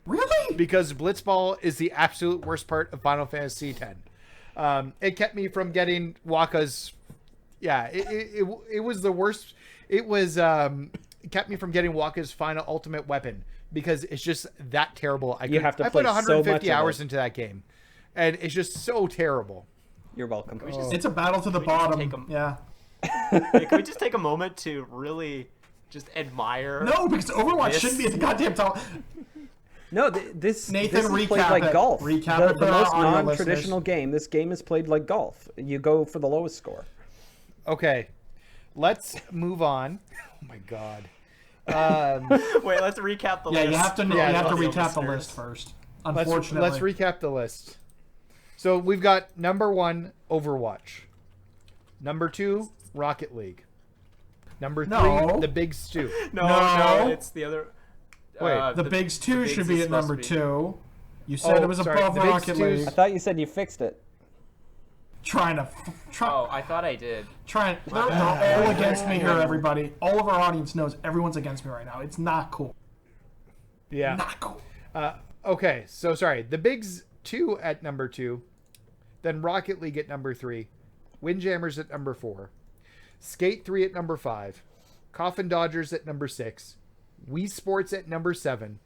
Really? because Blitzball is the absolute worst part of Final Fantasy X. It kept me from getting Waka's. Yeah, it was the worst. It was it kept me from getting Waka's final ultimate weapon because it's just that terrible. I have to I play put so 150 much of hours it. into that game, and it's just so terrible. You're welcome. It's a battle to the we just bottom. take 'em? Yeah. Like, can we just take a moment to really just admire? No, because Overwatch This- shouldn't be at the goddamn top. No, this Nathan, this is recap played like it. golf. Recap it the for our most audio non-traditional game. This game is played like golf. You go for the lowest score. Okay, let's move on. Oh my god. Wait, let's recap the Yeah, list. you have to. Yeah, you have to audio recap the listeners. list first. Let's Unfortunately. recap the list. So we've got number 1, Overwatch. Number 2, Rocket League. Number 3, No. The Big Stew. No, No. it's the other. Wait, The Bigs 2 Bigs should is be at supposed number to be- 2. You said Oh, it was sorry, above the Bigs Rocket 2's League. I thought you said you fixed it. Trying to. Oh, I thought I did. They're all against me here, everybody. All of our audience knows everyone's against me right now. It's not cool. Yeah. Not cool. Okay, so sorry. The Bigs 2 at number 2. Then Rocket League at number 3. Windjammers at number 4. Skate 3 at number 5. Coffin Dodgers at number 6. Wii Sports at number 7.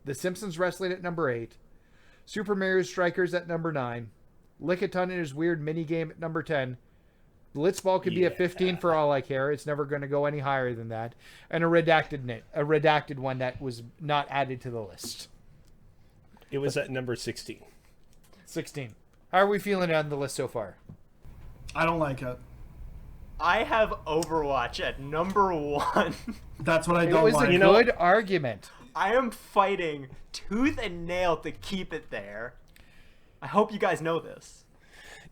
The Simpsons Wrestling at number 8. Super Mario Strikers at number 9. Lickitung and his weird minigame at number 10. Blitzball could be a 15 for all I care. It's never going to go any higher than that. And a redacted one that was not added to the list. It was at number 16. 16. How are we feeling on the list so far? I don't like it. I have Overwatch at number 1. That's what I It don't was like. a good argument. I am fighting tooth and nail to keep it there. I hope you guys know this.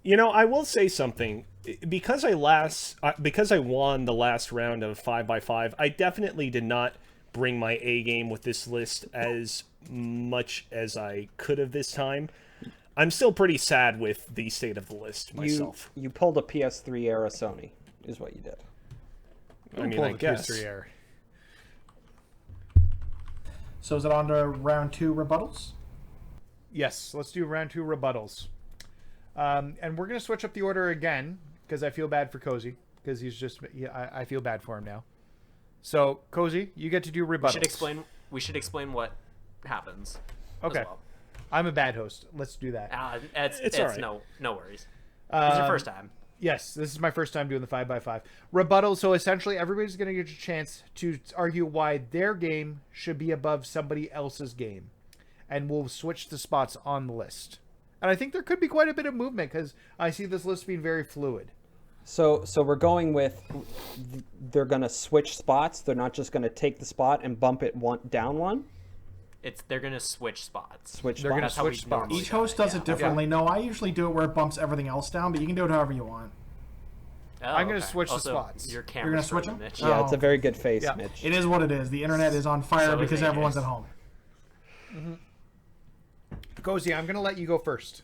I will say something. Because I won the last round of 5x5, I definitely did not bring my A game with this list as much as I could have this time. I'm still pretty sad with the state of the list myself. You pulled a PS3 era Sony, is what you did. I mean, Pull I the guess. PS3 error. So is it on to round 2 rebuttals? Yes, let's do round 2 rebuttals. And we're going to switch up the order again, because I feel bad for Cozy, because he's just... I feel bad for him now. So, Cozy, you get to do rebuttals. We should explain what happens. Okay. As well. I'm a bad host. Let's do that. It's all right. no worries. It's your first time. Yes, this is my first time doing the 5x5. Rebuttal, so essentially everybody's going to get a chance to argue why their game should be above somebody else's game. And we'll switch the spots on the list. And I think there could be quite a bit of movement, because I see this list being very fluid. So we're going with, they're going to switch spots. They're not just going to take the spot and bump it down one. They're gonna switch spots. Switch They're gonna spots. That's how we switch spots. normally Each do host it, does yeah. it differently. No, I usually do it where it bumps everything else down, but you can do it however you want. Oh, I'm gonna okay. switch the Also, spots. Your You're gonna switch them? Mitch. Yeah, it's a Oh. very good face, Yeah. Mitch. It is what it is. The internet is on fire So is because everyone's AJ's. at home. Cozy, I'm going to let you go first.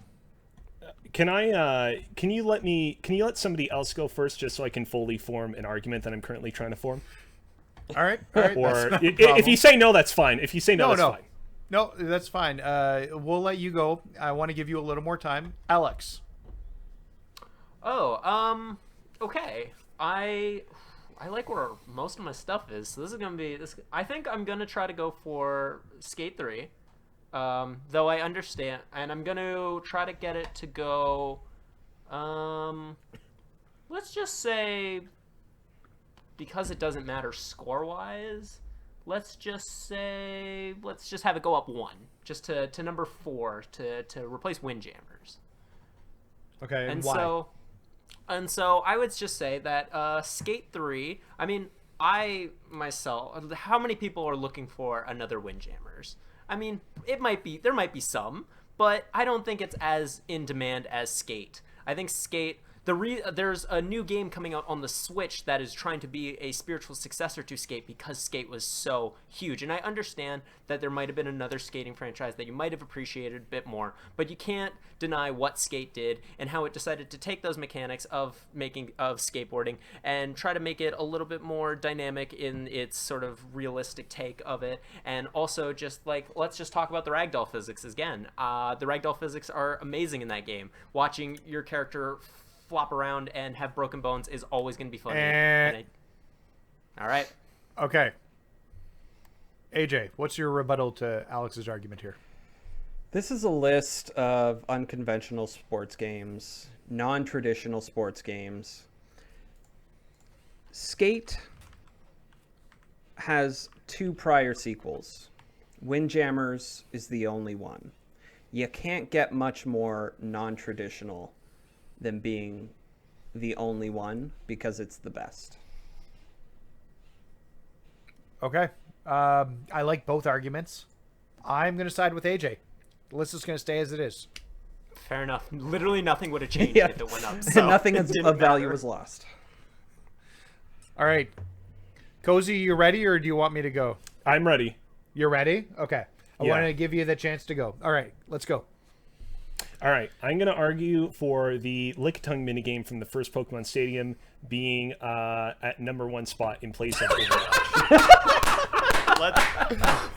Can you let somebody else go first, just so I can fully form an argument that I'm currently trying to form? All right. All right. Or that's not a if problem. you say no, that's fine. If you say no, that's no. fine. No, that's fine. We'll let you go. I want to give you a little more time. Alex. Oh, okay. I like where most of my stuff is. So this is gonna be this. I think I'm gonna try to go for Skate 3. Though I understand, and I'm gonna try to get it to go. Let's just say, because it doesn't matter score-wise, let's just have it go up 1, just to number 4 to replace Windjammers. Okay. And why? so I would just say that Skate 3, I mean, myself, how many people are looking for another Windjammers? I mean, there might be some, but I don't think it's as in demand as Skate. I think Skate, there's a new game coming out on the Switch that is trying to be a spiritual successor to Skate because Skate was so huge. And I understand that there might have been another skating franchise that you might have appreciated a bit more, but you can't deny what Skate did and how it decided to take those mechanics of skateboarding and try to make it a little bit more dynamic in its sort of realistic take of it. And also just let's just talk about the ragdoll physics again. The ragdoll physics are amazing in that game. Watching your character flop around and have broken bones is always going to be funny. All right. Okay. AJ, what's your rebuttal to Alex's argument here? This is a list of unconventional sports games, non-traditional sports games. Skate has 2 prior sequels. Windjammers is the only one. You can't get much more non-traditional than being the only one because it's the best. Okay. I like both arguments. I'm going to side with AJ. The list is going to stay as it is. Fair enough. Literally nothing would have changed Yeah. if it went up. So Nothing it of didn't value matter. was lost. All right. Cozy, you ready, or do you want me to go? I'm ready. You're ready? Okay. I Yeah. wanted to give you the chance to go. All right. Let's go. All right, I'm going to argue for the Lick-Tongue minigame from the first Pokemon Stadium being at number 1 spot in place of Overwatch.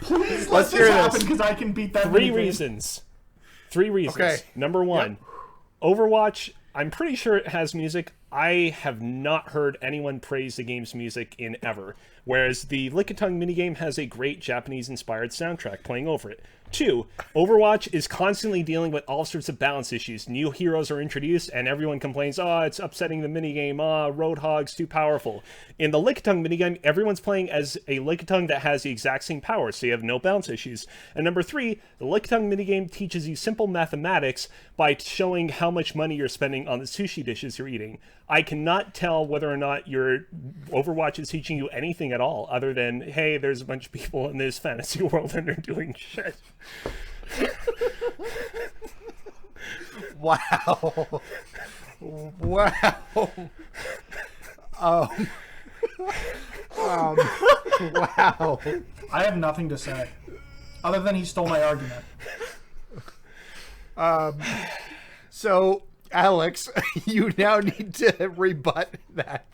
Please Let's let hear this happen this. because I can beat that. Three minigame. reasons. Okay. Number 1, Overwatch, I'm pretty sure it has music. I have not heard anyone praise the game's music in ever. whereas the Lickitung minigame has a great Japanese-inspired soundtrack playing over it. 2, Overwatch is constantly dealing with all sorts of balance issues. New heroes are introduced, and everyone complains, it's upsetting the minigame, Roadhog's too powerful. In the Lickitung minigame, everyone's playing as a Lickitung that has the exact same power, so you have no balance issues. And number 3, the Lickitung minigame teaches you simple mathematics by showing how much money you're spending on the sushi dishes you're eating. I cannot tell whether or not your Overwatch is teaching you anything at all, other than, hey, there's a bunch of people in this fantasy world and they're doing shit. Wow. Wow. Wow. I have nothing to say, other than he stole my argument. So, Alex, you now need to rebut that.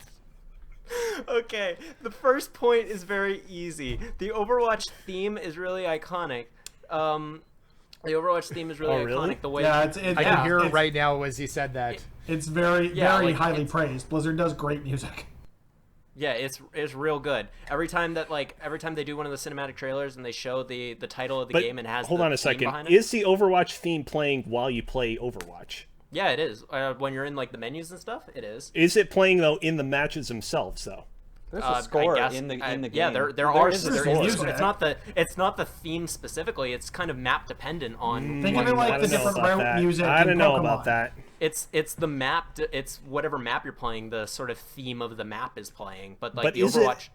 Okay, the first point is very easy. The Overwatch theme is really iconic. The Overwatch theme is really really? iconic. The way Yeah, I can hear it right now as he said that. It's very like, highly it's- praised. Blizzard does great music. Yeah, it's real good. Every time they do one of the cinematic trailers and they show the title of the But game and has hold the on a theme second. behind it. Is the Overwatch theme playing while you play Overwatch? Yeah, it is. When you're in like the menus and stuff, it is. Is it playing, though, in the matches themselves, though? There's I a score guess- in the game. Yeah, there are. is a There score. is. music. It's not the theme specifically. It's kind of map dependent on. Think of it I like the don't know different about route that. music. I in don't know Pokemon. about that. It's the map. It's whatever map you're playing. The sort of theme of the map is playing. But like But the is it- Overwatch.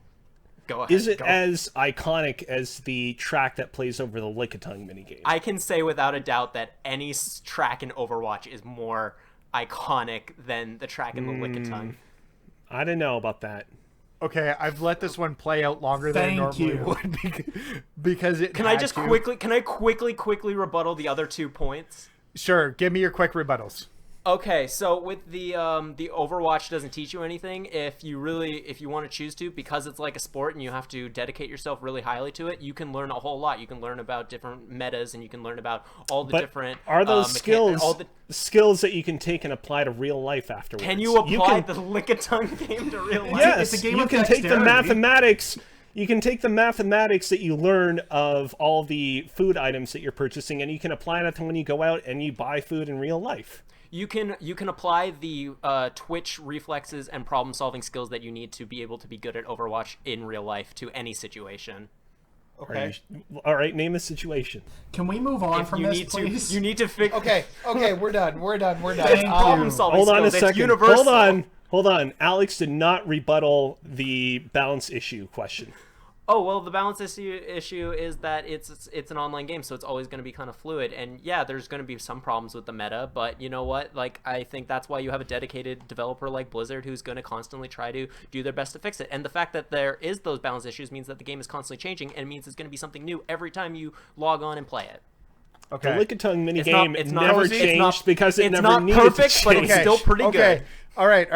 Go ahead. Is it go. as iconic as the track that plays over the Lickitung minigame? I can say without a doubt that any track in Overwatch is more iconic than the track in the Lickitung. I don't know about that. Okay, I've let this one play out longer than I Thank normally you. would because it Can I had just to. quickly rebuttal the other 2 points? Sure, give me your quick rebuttals. Okay, so with the Overwatch doesn't teach you anything. If you want to choose to, because it's like a sport and you have to dedicate yourself really highly to it, you can learn a whole lot. You can learn about different metas and you can learn about all the But different. are those skills all the, skills that you can take and apply to real life afterwards? can you apply can- the Lickitung game to real life? Yes, It's a game you of can take the dexterity. mathematics. You can take the mathematics that you learn of all the food items that you're purchasing, and you can apply that to when you go out and you buy food in real life. You can apply the Twitch reflexes and problem solving skills that you need to be able to be good at Overwatch in real life to any situation. Okay. All right, name a situation. Can we move on from You this, need please? you need to figure. Okay, we're done. Thank Problem you. solving Hold on a skills. It's second. universal. Hold on. Alex did not rebuttal the balance issue question. Oh well, the balance issue is that it's an online game, so it's always going to be kind of fluid. And yeah, there's going to be some problems with the meta, but you know what? Like I think that's why you have a dedicated developer like Blizzard who's going to constantly try to do their best to fix it. And the fact that there is those balance issues means that the game is constantly changing, and means it's going to be something new every time you log on and play it. Okay. The Lickitung minigame it's not- never it's changed not- because it it's never not needed perfect, to but change. it's still pretty good. All right.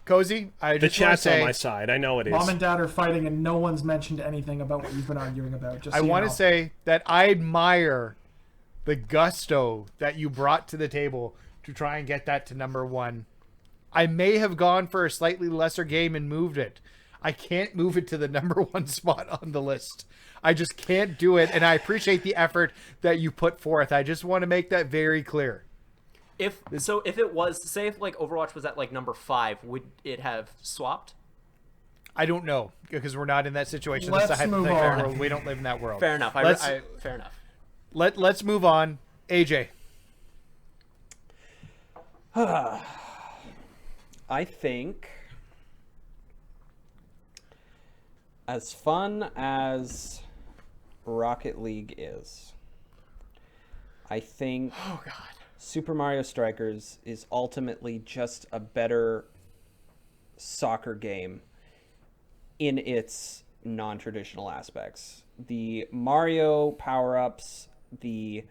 Cozy, I The just want to chat's on say, my side. I know it is. Mom and Dad are fighting, and no one's mentioned anything about what you've been arguing about. Just I so you want to know. say that I admire the gusto that you brought to the table to try and get that to number 1. I may have gone for a slightly lesser game and moved it. I can't move it to the number 1 spot on the list. I just can't do it, and I appreciate the effort that you put forth. I just want to make that very clear. If it was, say if like Overwatch was at like number 5, would it have swapped? I don't know because we're not in that situation. Let's This is a move hypothetical on. world. We don't live in that world. Fair enough. Let's- Fair enough. Let's move on. AJ. I think as fun as Rocket League is, I think Oh God. Super Mario Strikers is ultimately just a better soccer game in its non-traditional aspects. The Mario power-ups, the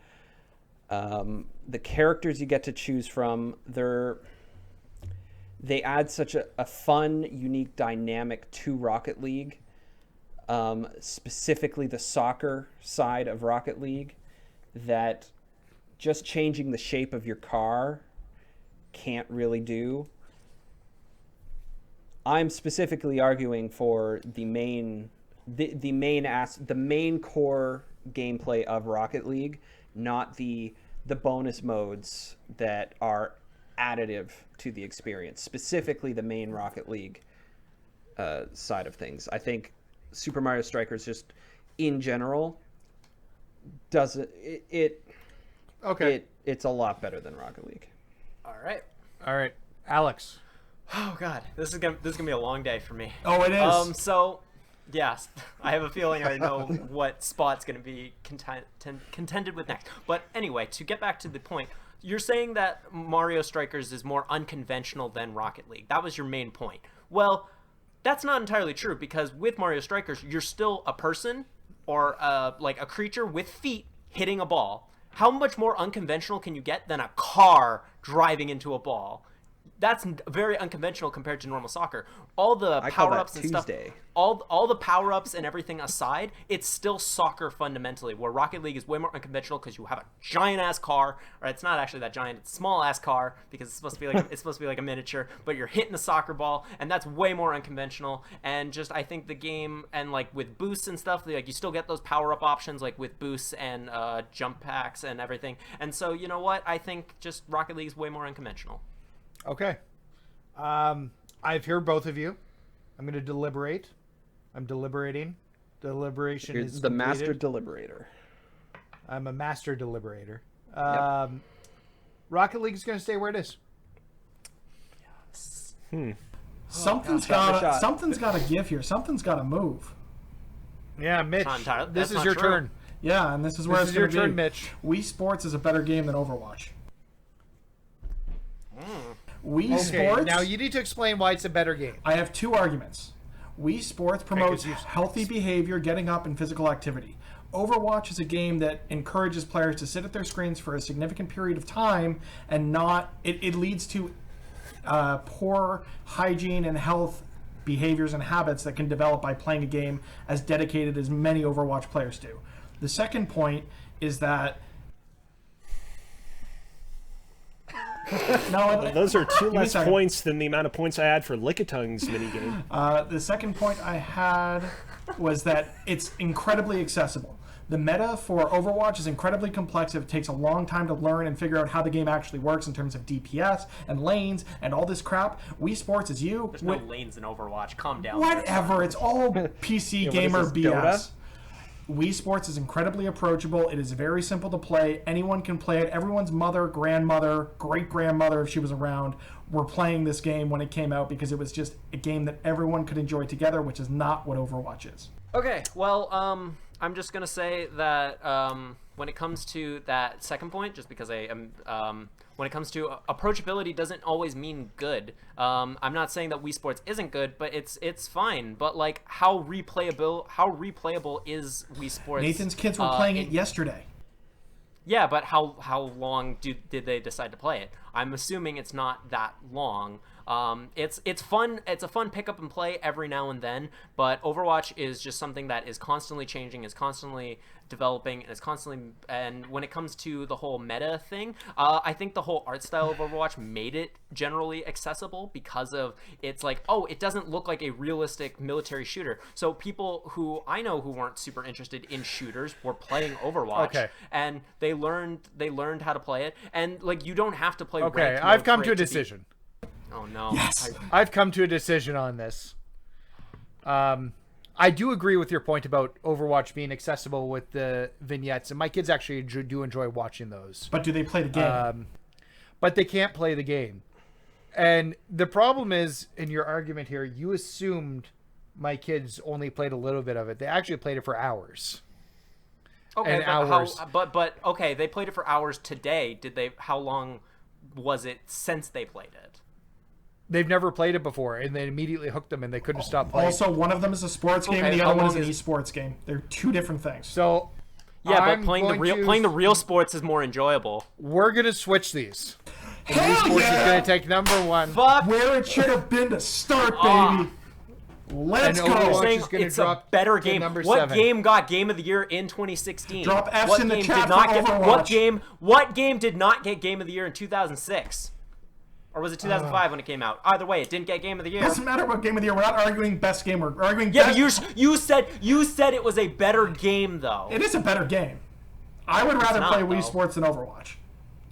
characters you get to choose from, they add such a fun, unique dynamic to Rocket League, specifically the soccer side of Rocket League, that just changing the shape of your car can't really do. I'm specifically arguing for the main core gameplay of Rocket League, not the bonus modes that are additive to the experience. Specifically, the main Rocket League side of things. I think Super Mario Strikers just in general doesn't it's a lot better than Rocket League. All right. Alex. Oh God, this is gonna be a long day for me. Oh, it is. So, yes, I have a feeling I know what spot's gonna be contended with next. But anyway, to get back to the point, you're saying that Mario Strikers is more unconventional than Rocket League. That was your main point. Well, that's not entirely true, because with Mario Strikers, you're still a person or like a creature with feet hitting a ball. How much more unconventional can you get than a car driving into a ball? That's very unconventional compared to normal soccer. All the power-ups and stuff, all the power-ups and everything aside, it's still soccer fundamentally, where Rocket League is way more unconventional because you have a giant-ass car, or it's not actually that giant, it's a small-ass car because it's supposed to be like a miniature, but you're hitting a soccer ball, and that's way more unconventional. And just, I think the game, and like with boosts and stuff, like you still get those power-up options like with boosts and jump packs and everything. And so, you know what? I think just Rocket League is way more unconventional. Okay. I've heard both of you. I'm going to deliberate. I'm deliberating. Deliberation You're is the completed. master deliberator. I'm a master deliberator. Yep. Rocket League is going to stay where it is. Something's got to give here. Something's got to move. Yeah, Mitch. That's This is not your true. turn. Yeah, and this is where This it's is your going to be. turn, Mitch. Wii Sports is a better game than Overwatch. Wii Sports. Now you need to explain why it's a better game. I have two arguments. Wii Sports promotes 'cause you- healthy behavior, getting up, and physical activity. Overwatch is a game that encourages players to sit at their screens for a significant period of time, and it leads to poor hygiene and health behaviors and habits that can develop by playing a game as dedicated as many Overwatch players do. The second point is that Those are two me a less second. points than the amount of points I had for Lickitongue's minigame. The second point I had was that it's incredibly accessible. The meta for Overwatch is incredibly complex. It takes a long time to learn and figure out how the game actually works in terms of DPS and lanes and all this crap. Wii Sports is you. There's no lanes in Overwatch. Calm down. Whatever. It's all PC what gamer is this, BS. Dota? Wii Sports is incredibly approachable. It is very simple to play. Anyone can play it. Everyone's mother, grandmother, great-grandmother, if she was around, were playing this game when it came out because it was just a game that everyone could enjoy together, which is not what Overwatch is. Okay, well, I'm just gonna say that when it comes to that second point, just because I am, when it comes to approachability, doesn't always mean good. I'm not saying that Wii Sports isn't good, but it's fine. But like, how replayable is Wii Sports? Nathan's kids were playing it yesterday. Yeah, but how long did they decide to play it? I'm assuming it's not that long. It's fun. It's a fun pick up and play every now and then. But Overwatch is just something that is constantly changing, is constantly developing, and is constantly. And when it comes to the whole meta thing, I think the whole art style of Overwatch made it generally accessible because of it's like, oh, it doesn't look like a realistic military shooter. So people who I know who weren't super interested in shooters were playing Overwatch, and they learned how to play it. And like, you don't have to play. Okay, I've come to a decision. Oh no! Yes. I've come to a decision on this. I do agree with your point about Overwatch being accessible with the vignettes, and my kids actually do enjoy watching those. But do they play the game? But they can't play the game. And the problem is, in your argument here, you assumed my kids only played a little bit of it. They actually played it for hours. Okay, and but hours. but okay, they played it for hours today. Did they? How long was it since they played it? They've never played it before, and they immediately hooked them, and they couldn't stop playing. Also, one of them is a sports game, and the how other one is long an is- esports game. They're two different things. So, Yeah, I'm but playing the real sports is more enjoyable. We're gonna switch these. Hell Sports is yeah! gonna take number one. Fuck. Where it should have been to start, Ah. baby. Let's And go. Overwatch Saying is gonna it's a drop better to game. number What 7. game got Game of the Year in 2016? Drop Fs What in the game chat did not for get Overwatch. What game did not get Game of the Year in 2006? Or was it 2005 when it came out? Either way, it didn't get Game of the Year. Doesn't matter what game of the year. We're not arguing best game. We're arguing Yeah, best. but you said it was a better game though. It is a better game. I would rather not, play Wii though. Sports than Overwatch.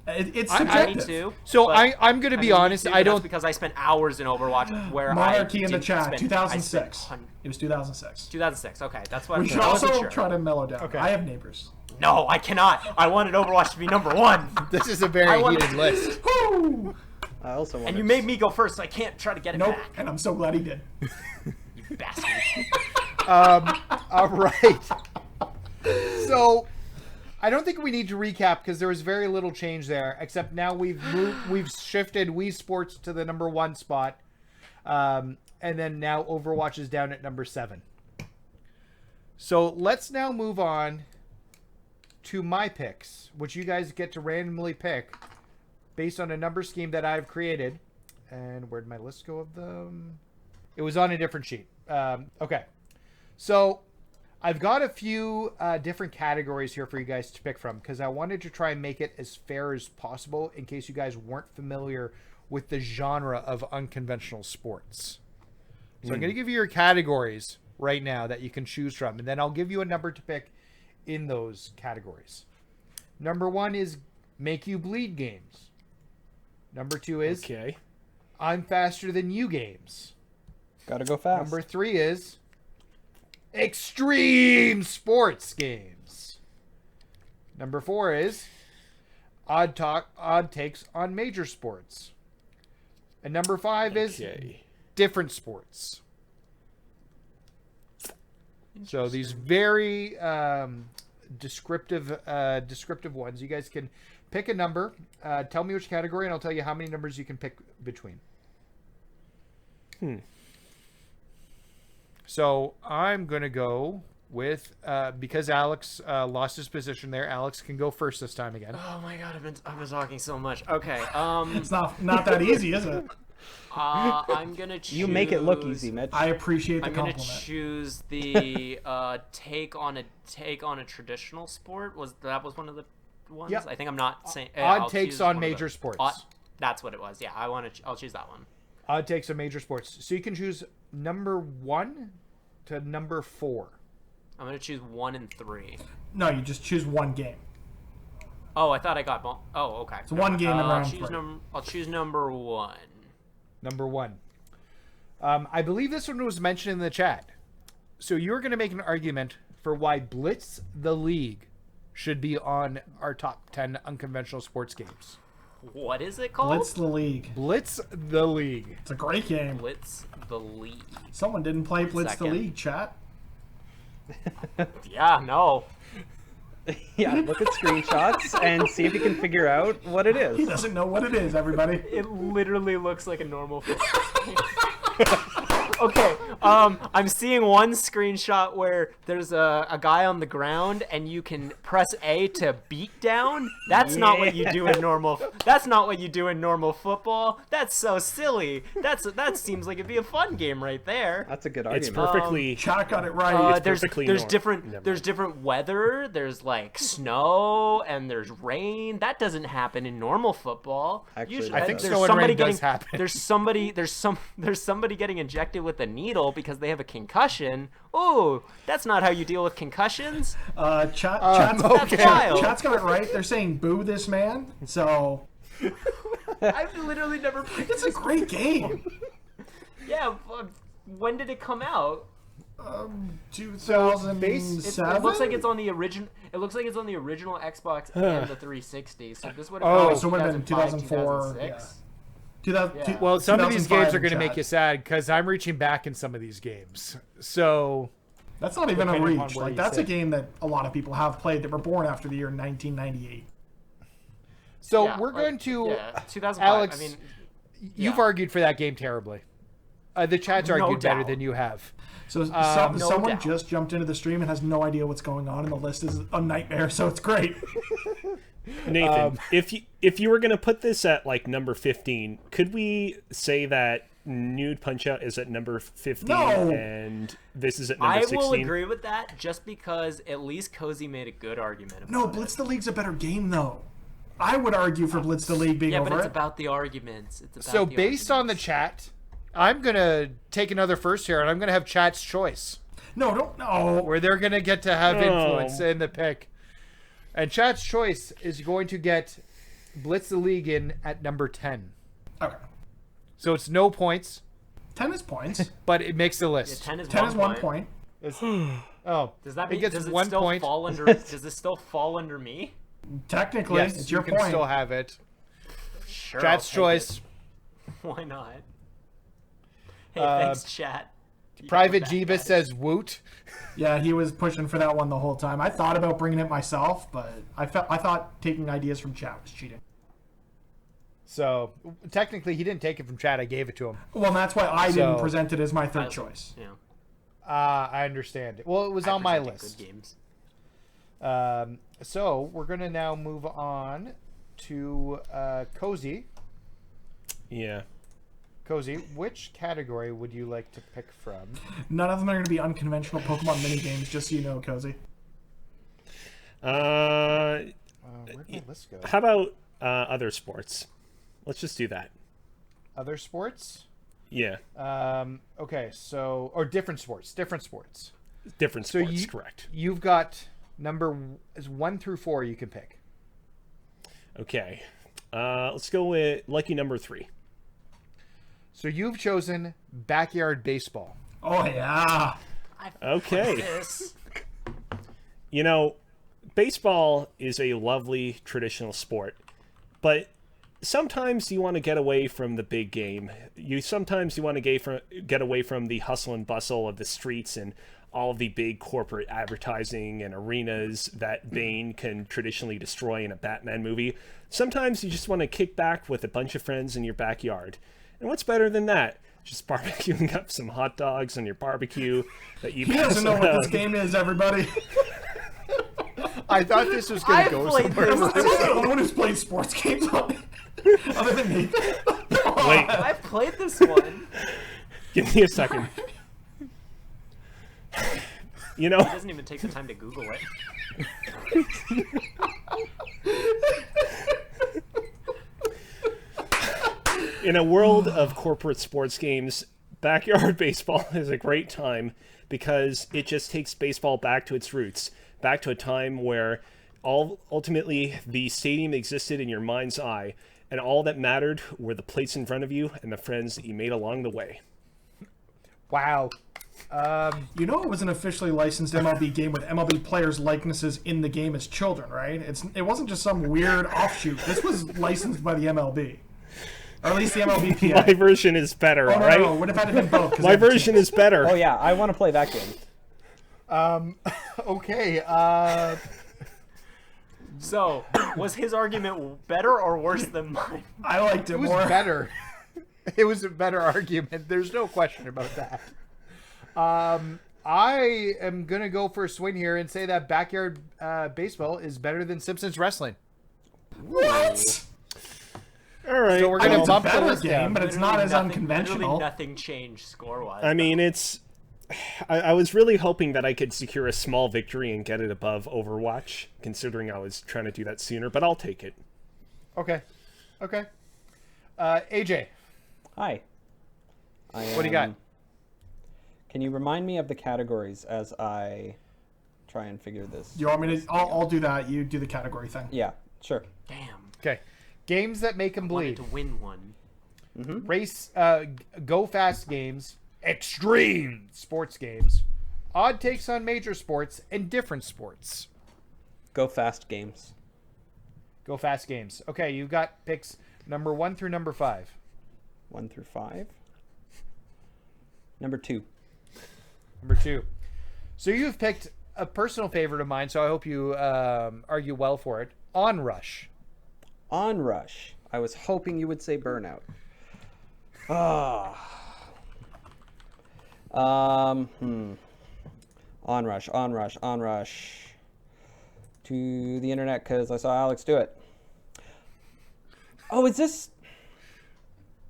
It's Me subjective. too. So but- I'm going to be honest. me too, I but that's don't. because I spent hours in Overwatch where Monarchy I in the didn't chat. spend- 2006. I spent It was 2006. 2006. Okay, that's what We should I wasn't also sure. try to mellow down. Okay. I have neighbors. No, I cannot. I wanted Overwatch to be number 1. This is a very I wanna- heated list. Woo! I also want And you made me go first, so I can't try to get it Nope. back. And I'm so glad he did. You bastard. All right. So, I don't think we need to recap because there was very little change there, except now we've shifted Wii Sports to the number 1 spot, and then now Overwatch is down at number 7. So let's now move on to my picks, which you guys get to randomly pick based on a number scheme that I've created. And where'd my list go of them? It was on a different sheet. Okay. So I've got a few different categories here for you guys to pick from because I wanted to try and make it as fair as possible in case you guys weren't familiar with the genre of unconventional sports. So I'm going to give you your categories right now that you can choose from, and then I'll give you a number to pick in those categories. Number 1 is Make You Bleed games. Number 2 is Okay. I'm Faster Than You games. Gotta go fast. Number 3 is Extreme Sports games. Number 4 is Odd Takes on Major Sports. And number 5 is Okay. Different Sports. So these very descriptive ones. You guys can pick a number. Tell me which category, and I'll tell you how many numbers you can pick between. So I'm going to go with, because Alex lost his position there, Alex can go first this time again. Oh my god, I've been talking so much. Okay, It's not that easy, is it? I'm gonna choose... You make it look easy, Mitch. I appreciate the I'm gonna compliment. choose the take on a traditional sport. Was one of the ones? Yep. I think I'm not saying Odd Takes on Major Sports. That's what it was. Yeah, I'll choose that one. Odd Takes on Major Sports. So you can choose number 1 to number 4. I'm gonna choose 1 and 3. No, you just choose one game. Oh, I thought I got. Oh, okay. It's one game in round 3. I'll choose number 1. Number 1. I believe this one was mentioned in the chat. So you're going to make an argument for why Blitz the League should be on our top 10 unconventional sports games. What is it called? Blitz the League. Blitz the League. It's a great game. Blitz the League. Someone didn't play Blitz the Second. League, chat. Yeah, no. Yeah, look at screenshots and see if you can figure out what it He is. doesn't know what it is, everybody. It literally looks like a normal football game. Okay, I'm seeing one screenshot where there's a guy on the ground and you can press A to beat down. That's not what you do in normal. That's not what you do in normal football. That's so silly. That seems like it'd be a fun game right there. That's a good It's argument. perfectly. Chat got it right. There's perfectly there's normal. different Never there's mind. different weather. There's like snow and there's rain. That doesn't happen in normal football. Actually, I think there's snow and somebody rain does getting happen. there's somebody getting injected with a needle because they have a concussion. Ooh, that's not how you deal with concussions. Chat's okay. wild. Chat's got it right. They're saying boo this man. So I've literally never played. it's a great game. Yeah, when did it come out? 2007. It looks like it's on the original. It looks like it's on the original Xbox and the 360. So this would have been so it would have been 2004, 2006. 2000, Yeah. Well, some of these 2005 games are going to chat. make you sad because I'm reaching back in some of these games. So That's not even a Depending on reach. where Like you that's a sit. game that a lot of people have played that were born after the year 1998. So Yeah, we're going to 2005. Alex, I mean, you've yeah. argued for that game terribly. The chat's No argued better doubt. than you have. So no someone doubt. just jumped into the stream and has no idea what's going on, and the list is a nightmare. So it's great. Nathan, if you were gonna put this at like number 15, could we say that Nude Punch Out is at number 15 No. and this is at number I 16? will agree with that just because at least Cozy made a good argument. About No, it. Blitz the League's a better game though. I would argue for Blitz the League being Yeah, over but it's it. about the arguments. It's about So the based on the arguments. chat, I'm gonna take another first here, and I'm gonna have chat's choice, No, don't. No. where they're gonna get to have Oh. influence in the pick. And chat's choice is going to get Blitz the League in at number 10. Okay. So it's no points, 10 is points. but it makes the Yeah, list. 10 is 10 one is 1 point. point. It's, oh, Does that it mean gets does it 1 still point? fall under? Does it still fall under me? Technically, Yes, it's you your can point. still have it. Sure. Chat's I'll take choice. it. Why not? Hey, Uh, thanks, chat. You Private got that, Jeebus guys. says woot. Yeah, he was pushing for that one the whole time. I thought about bringing it myself, but I thought taking ideas from chat was cheating. So technically, he didn't take it from chat. I gave it to him. Well, that's why I didn't So- present it as my third choice. Yeah. I understand. Well, it was I on my presented list. Good games. So we're gonna now move on to Cozy. Yeah. Cozy, which category would you like to pick from? None of them are going to be unconventional Pokemon minigames, just so you know, Cozy. Where'd my list go? How about other sports? Let's just do that. Other sports? Yeah. Okay, so or different sports. Different sports. Different So sports, you- correct. You've got is 1 through 4 you can pick. Okay. Let's go with lucky number 3. So you've chosen backyard baseball. Oh, yeah. Okay. This. You know, baseball is a lovely traditional sport, but sometimes you want to get away from the big game. Sometimes you want to get away from the hustle and bustle of the streets and all of the big corporate advertising and arenas that Bane can traditionally destroy in a Batman movie. Sometimes you just want to kick back with a bunch of friends in your backyard. And what's better than that? Just barbecuing up some hot dogs on your barbecue that you He doesn't know what this game is, everybody. I thought this was going to I've go played somewhere. this. I'm the only one who's played sports games on it, other than me. Wait, I've played this one. give me a second. You know, He doesn't even take the time to Google it. in a world of corporate sports games, backyard baseball is a great time because it just takes baseball back to its roots, back to a time where ultimately the stadium existed in your mind's eye, and all that mattered were the plates in front of you and the friends that you made along the way. Wow. You know it was an officially licensed MLB game with MLB players' likenesses in the game as children, right? It wasn't just some weird offshoot. This was licensed by the MLB. Or at least the MLBPA. My version is better, Oh, all no, right? no, would have had to been both. 'cause My they had version two. is better. Oh yeah, I want to play that game. Okay. So, was his argument better or worse than mine? I liked it It was more. better. It was a better argument. There's no question about that. I am going to go for a swing here and say that backyard baseball is better than Simpsons wrestling. What? All right. So we're I going mean, to it's a bump the better list game, down. but it's not as unconventional. Literally nothing changed score-wise. I mean, it's... I was really hoping that I could secure a small victory and get it above Overwatch, considering I was trying to do that sooner, but I'll take it. Okay. AJ, Hi. what do you got? Can you remind me of the categories as I try and figure this? You want me to? I'll do that. You do the category thing. Yeah, sure. Damn. Okay. Games that make them Wanted bleed. to win one. Race, go fast games, extreme sports games, odd takes on major sports, and different sports. Go fast games. Go fast games. Okay, you've got picks number 1 through number 5. 1 through 5. Number 2. Number 2. So you've picked a personal favorite of mine, so I hope you argue well for it. Onrush. Onrush. I was hoping you would say Burnout. Ah. Onrush. To the internet because I saw Alex do it. Oh, is this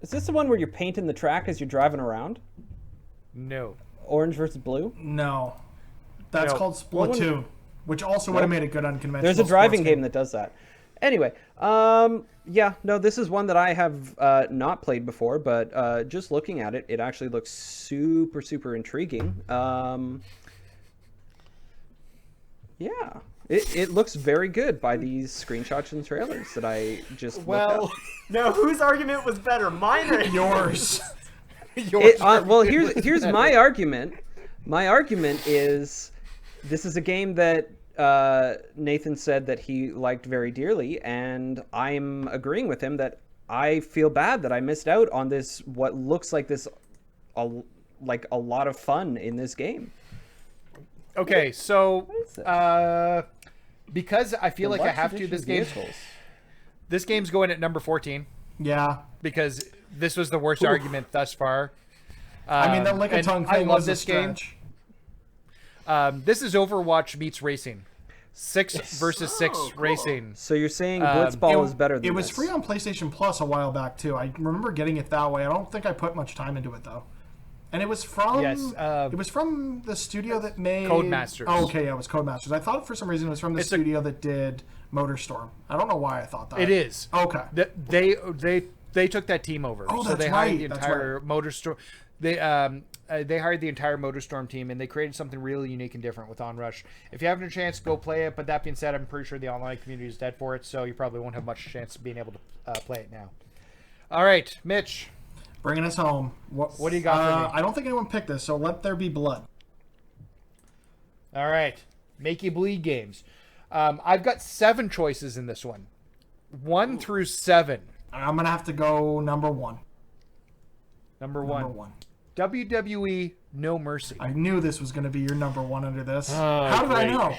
the one where you're painting the track as you're driving around? No. Orange versus blue? No, that's No. called Splatoon, which also would have made a good unconventional. There's a driving sports game that does that. Anyway, yeah, no, this is one that I have not played before, but just looking at it, it actually looks super, super intriguing. Yeah, it looks very good by these screenshots and trailers that I just looked Well, up. now whose argument was better, mine or Yours. Well, here's my argument. My argument is this is a game that Nathan said that he liked very dearly, and I'm agreeing with him that I feel bad that I missed out on this. What looks like this, like a lot of fun in this game. Okay, so is it? because I feel like I have to, this game's going at number 14 Yeah. because this was the worst argument thus far. I mean, the lick of and tongue I thing love was a this game. stretch. This is Overwatch meets racing. 6 versus 6 cool. racing. So you're saying Blitzball is better than It was this. free on PlayStation Plus a while back too. I remember getting it that way. I don't think I put much time into it though. And it was from it was from the studio that made Codemasters. Oh, okay, yeah, it was Codemasters. I thought for some reason it was from the studio that did MotorStorm. I don't know why I thought that. It is. Okay. They took that team over. Oh, so that's they hired right, the that's entire MotorStorm. They hired the entire MotorStorm team, and they created something really unique and different with Onrush. If you haven't a chance, go play it. But that being said, I'm pretty sure the online community is dead for it, so you probably won't have much chance of being able to play it now. All right, Mitch. Bringing us home. What do you got for me? I don't think anyone picked this, so Let There Be Blood. All right, Make You Bleed games. I've got 7 choices in this one. 1 through 7. I'm going to have to go number 1. Number one. WWE No Mercy. I knew this was going to be your number 1 under this. Oh, How did I great. know?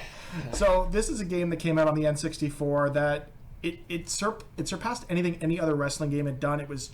So this is a game that came out on the N64 that it surpassed anything any other wrestling game had done. It was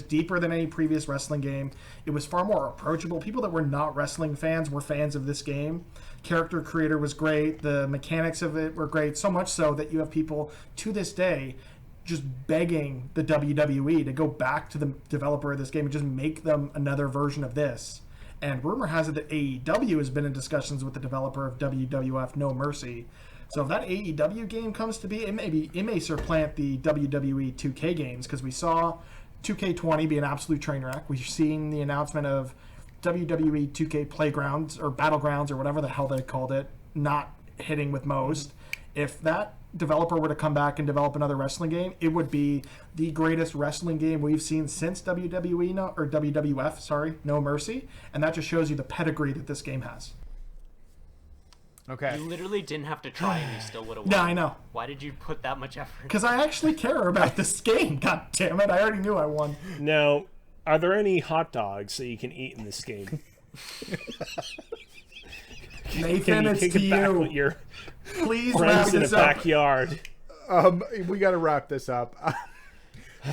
deeper than any previous wrestling game. It was far more approachable. People that were not wrestling fans were fans of this game. Character creator was great. The mechanics of it were great. So much so that you have people to this day just begging the WWE to go back to the developer of this game and just make them another version of this. And rumor has it that AEW has been in discussions with the developer of WWF No Mercy. So if that AEW game comes to be, it may supplant the WWE 2K games, because we saw 2K20 be an absolute train wreck. We've seen the announcement of WWE 2K Playgrounds or Battlegrounds or whatever the hell they called it not hitting with most. If that developer were to come back and develop another wrestling game, it would be the greatest wrestling game we've seen since WWF, No Mercy, and that just shows you the pedigree that this game has. Okay. You literally didn't have to try and you still would have won. Yeah, I know. Why did you put that much effort? Because I actually care about this game. God damn it! I already knew I won. Now, are there any hot dogs that you can eat in this game? Nathan, Can you it's kick to it back with you. your Please wrap friends in a this up. backyard? We got to wrap this up.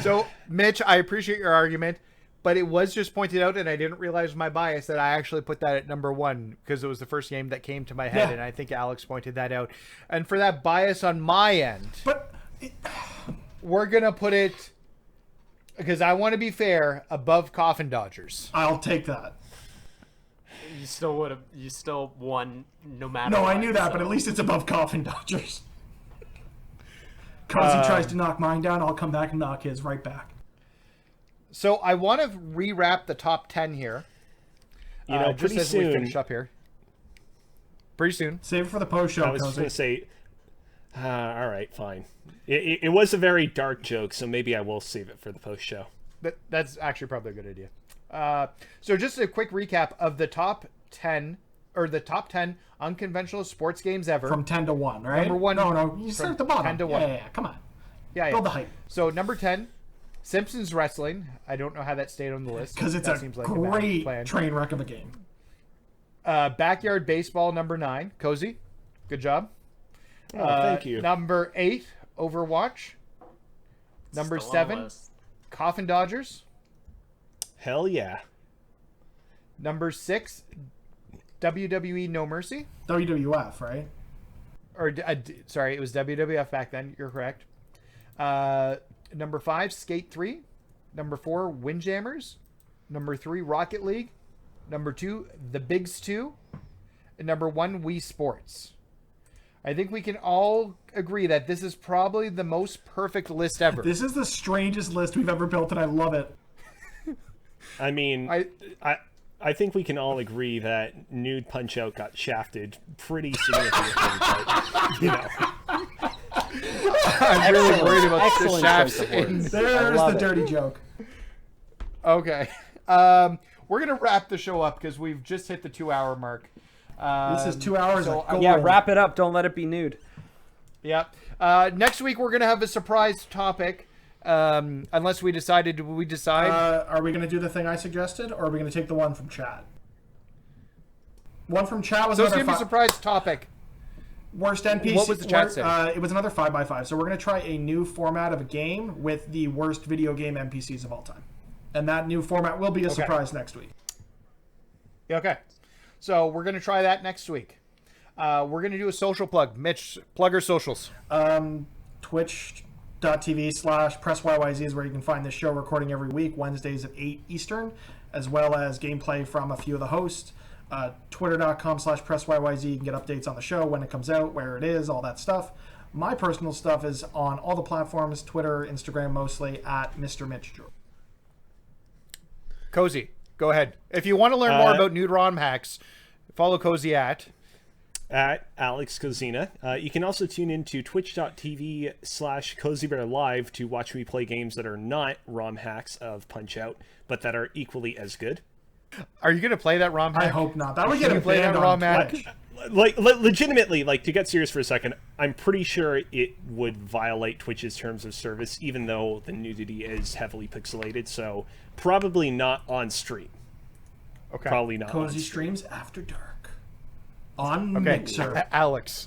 So, Mitch, I appreciate your argument, but it was just pointed out, and I didn't realize my bias that I actually put that at number 1 because it was the first game that came to my head, Yeah. and I think Alex pointed that out. And for that bias on my end, But we're going to put it, because I want to be fair, above Coffin Dodgers. I'll take that. You still would have. You still won no matter. No, I what, knew that, but so- at least it's above Coffin Dodgers. Cause he tries to knock mine down, I'll come back and knock his right back. So I want to rewrap the top 10 here. You know, just pretty as we soon. finish up here. Pretty soon. Save it for the post show, I was just Cozy. going to say, all right, fine. It was a very dark joke, so maybe I will save it for the post show. That's actually probably a good idea. So just a quick recap of the top 10 unconventional sports games ever. From 10 to 1, right? Number 1. No, you start at the bottom. 10 to 1. Yeah, come on. Yeah. Build the hype. So number 10, Simpsons Wrestling. I don't know how that stayed on the list. Because it's That a seems like a bad great plan. train wreck of a game. Backyard Baseball, number 9. Cozy. Good job. Oh, thank you. Number 8, Overwatch. Number Still on the 7, list. Coffin Dodgers. Hell yeah. Number 6, WWE No Mercy. WWF, right? Or sorry, it was WWF back then. You're correct. Number 5, Skate 3. Number 4, Windjammers. Number 3, Rocket League. Number 2, The Bigs 2. And number 1, Wii Sports. I think we can all agree that this is probably the most perfect list ever. This is the strangest list we've ever built, and I love it. I mean, I think we can all agree that Nude Punch-Out got shafted pretty significantly, but, you know. I'm really worried about the Excellent shafts. choice of words. There's love the it. dirty joke. Okay. We're going to wrap the show up because we've just hit the 2-hour mark. This is 2 hours. so of Yeah, gold. wrap it up. Don't let it be nude. Yep. Next week, we're going to have a surprise topic. Unless we decided, did we decide? Are we going to do the thing I suggested, or are we going to take the one from chat? One from chat was so it's another going to be a surprise topic. worst NPC. What was the chat saying? It was another 5x5. So we're going to try a new format of a game with the worst video game NPCs of all time. And that new format will be a surprise next week. Okay. So we're going to try that next week. We're going to do a social plug. Mitch, plug our socials. Twitch.tv/Press YYZ is where you can find this show recording every week, Wednesdays at 8 Eastern, as well as gameplay from a few of the hosts. Twitter.com/Press YYZ. You can get updates on the show, when it comes out, where it is, all that stuff. My personal stuff is on all the platforms, Twitter, Instagram mostly, at Mr. Mitch Drew. Cozy, go ahead. If you want to learn more about nude ROM hacks, follow Cozy at Alex Kozina. You can also tune into twitch.tv/CozyBearLive to watch me play games that are not ROM hacks of Punch-Out, but that are equally as good. Are you going to play that ROM hack? I hope not. That would get you a play banned that on ROM hack? Twitch. Legitimately, to get serious for a second, I'm pretty sure it would violate Twitch's terms of service, even though the nudity is heavily pixelated, so probably not on stream. Okay. Probably not on Cozy stream. streams after dark. On Okay. Mixer. Alex.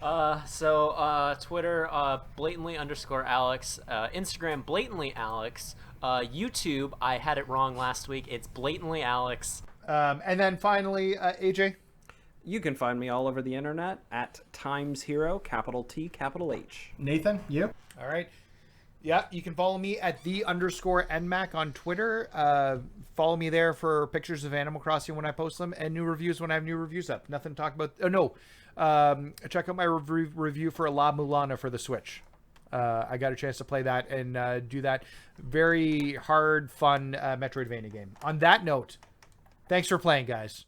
Twitter, blatantly_Alex. Instagram, blatantly Alex. YouTube, I had it wrong last week. It's blatantly Alex. And then finally, AJ. You can find me all over the internet at Times Hero, capital T, capital H. Nathan, you? All right. Yeah, you can follow me at _NMAC on Twitter. Follow me there for pictures of Animal Crossing when I post them and new reviews when I have new reviews up. Nothing to talk about. Oh, no. Check out my review for La Mulana for the Switch. I got a chance to play that and do that very hard, fun Metroidvania game. On that note, thanks for playing, guys.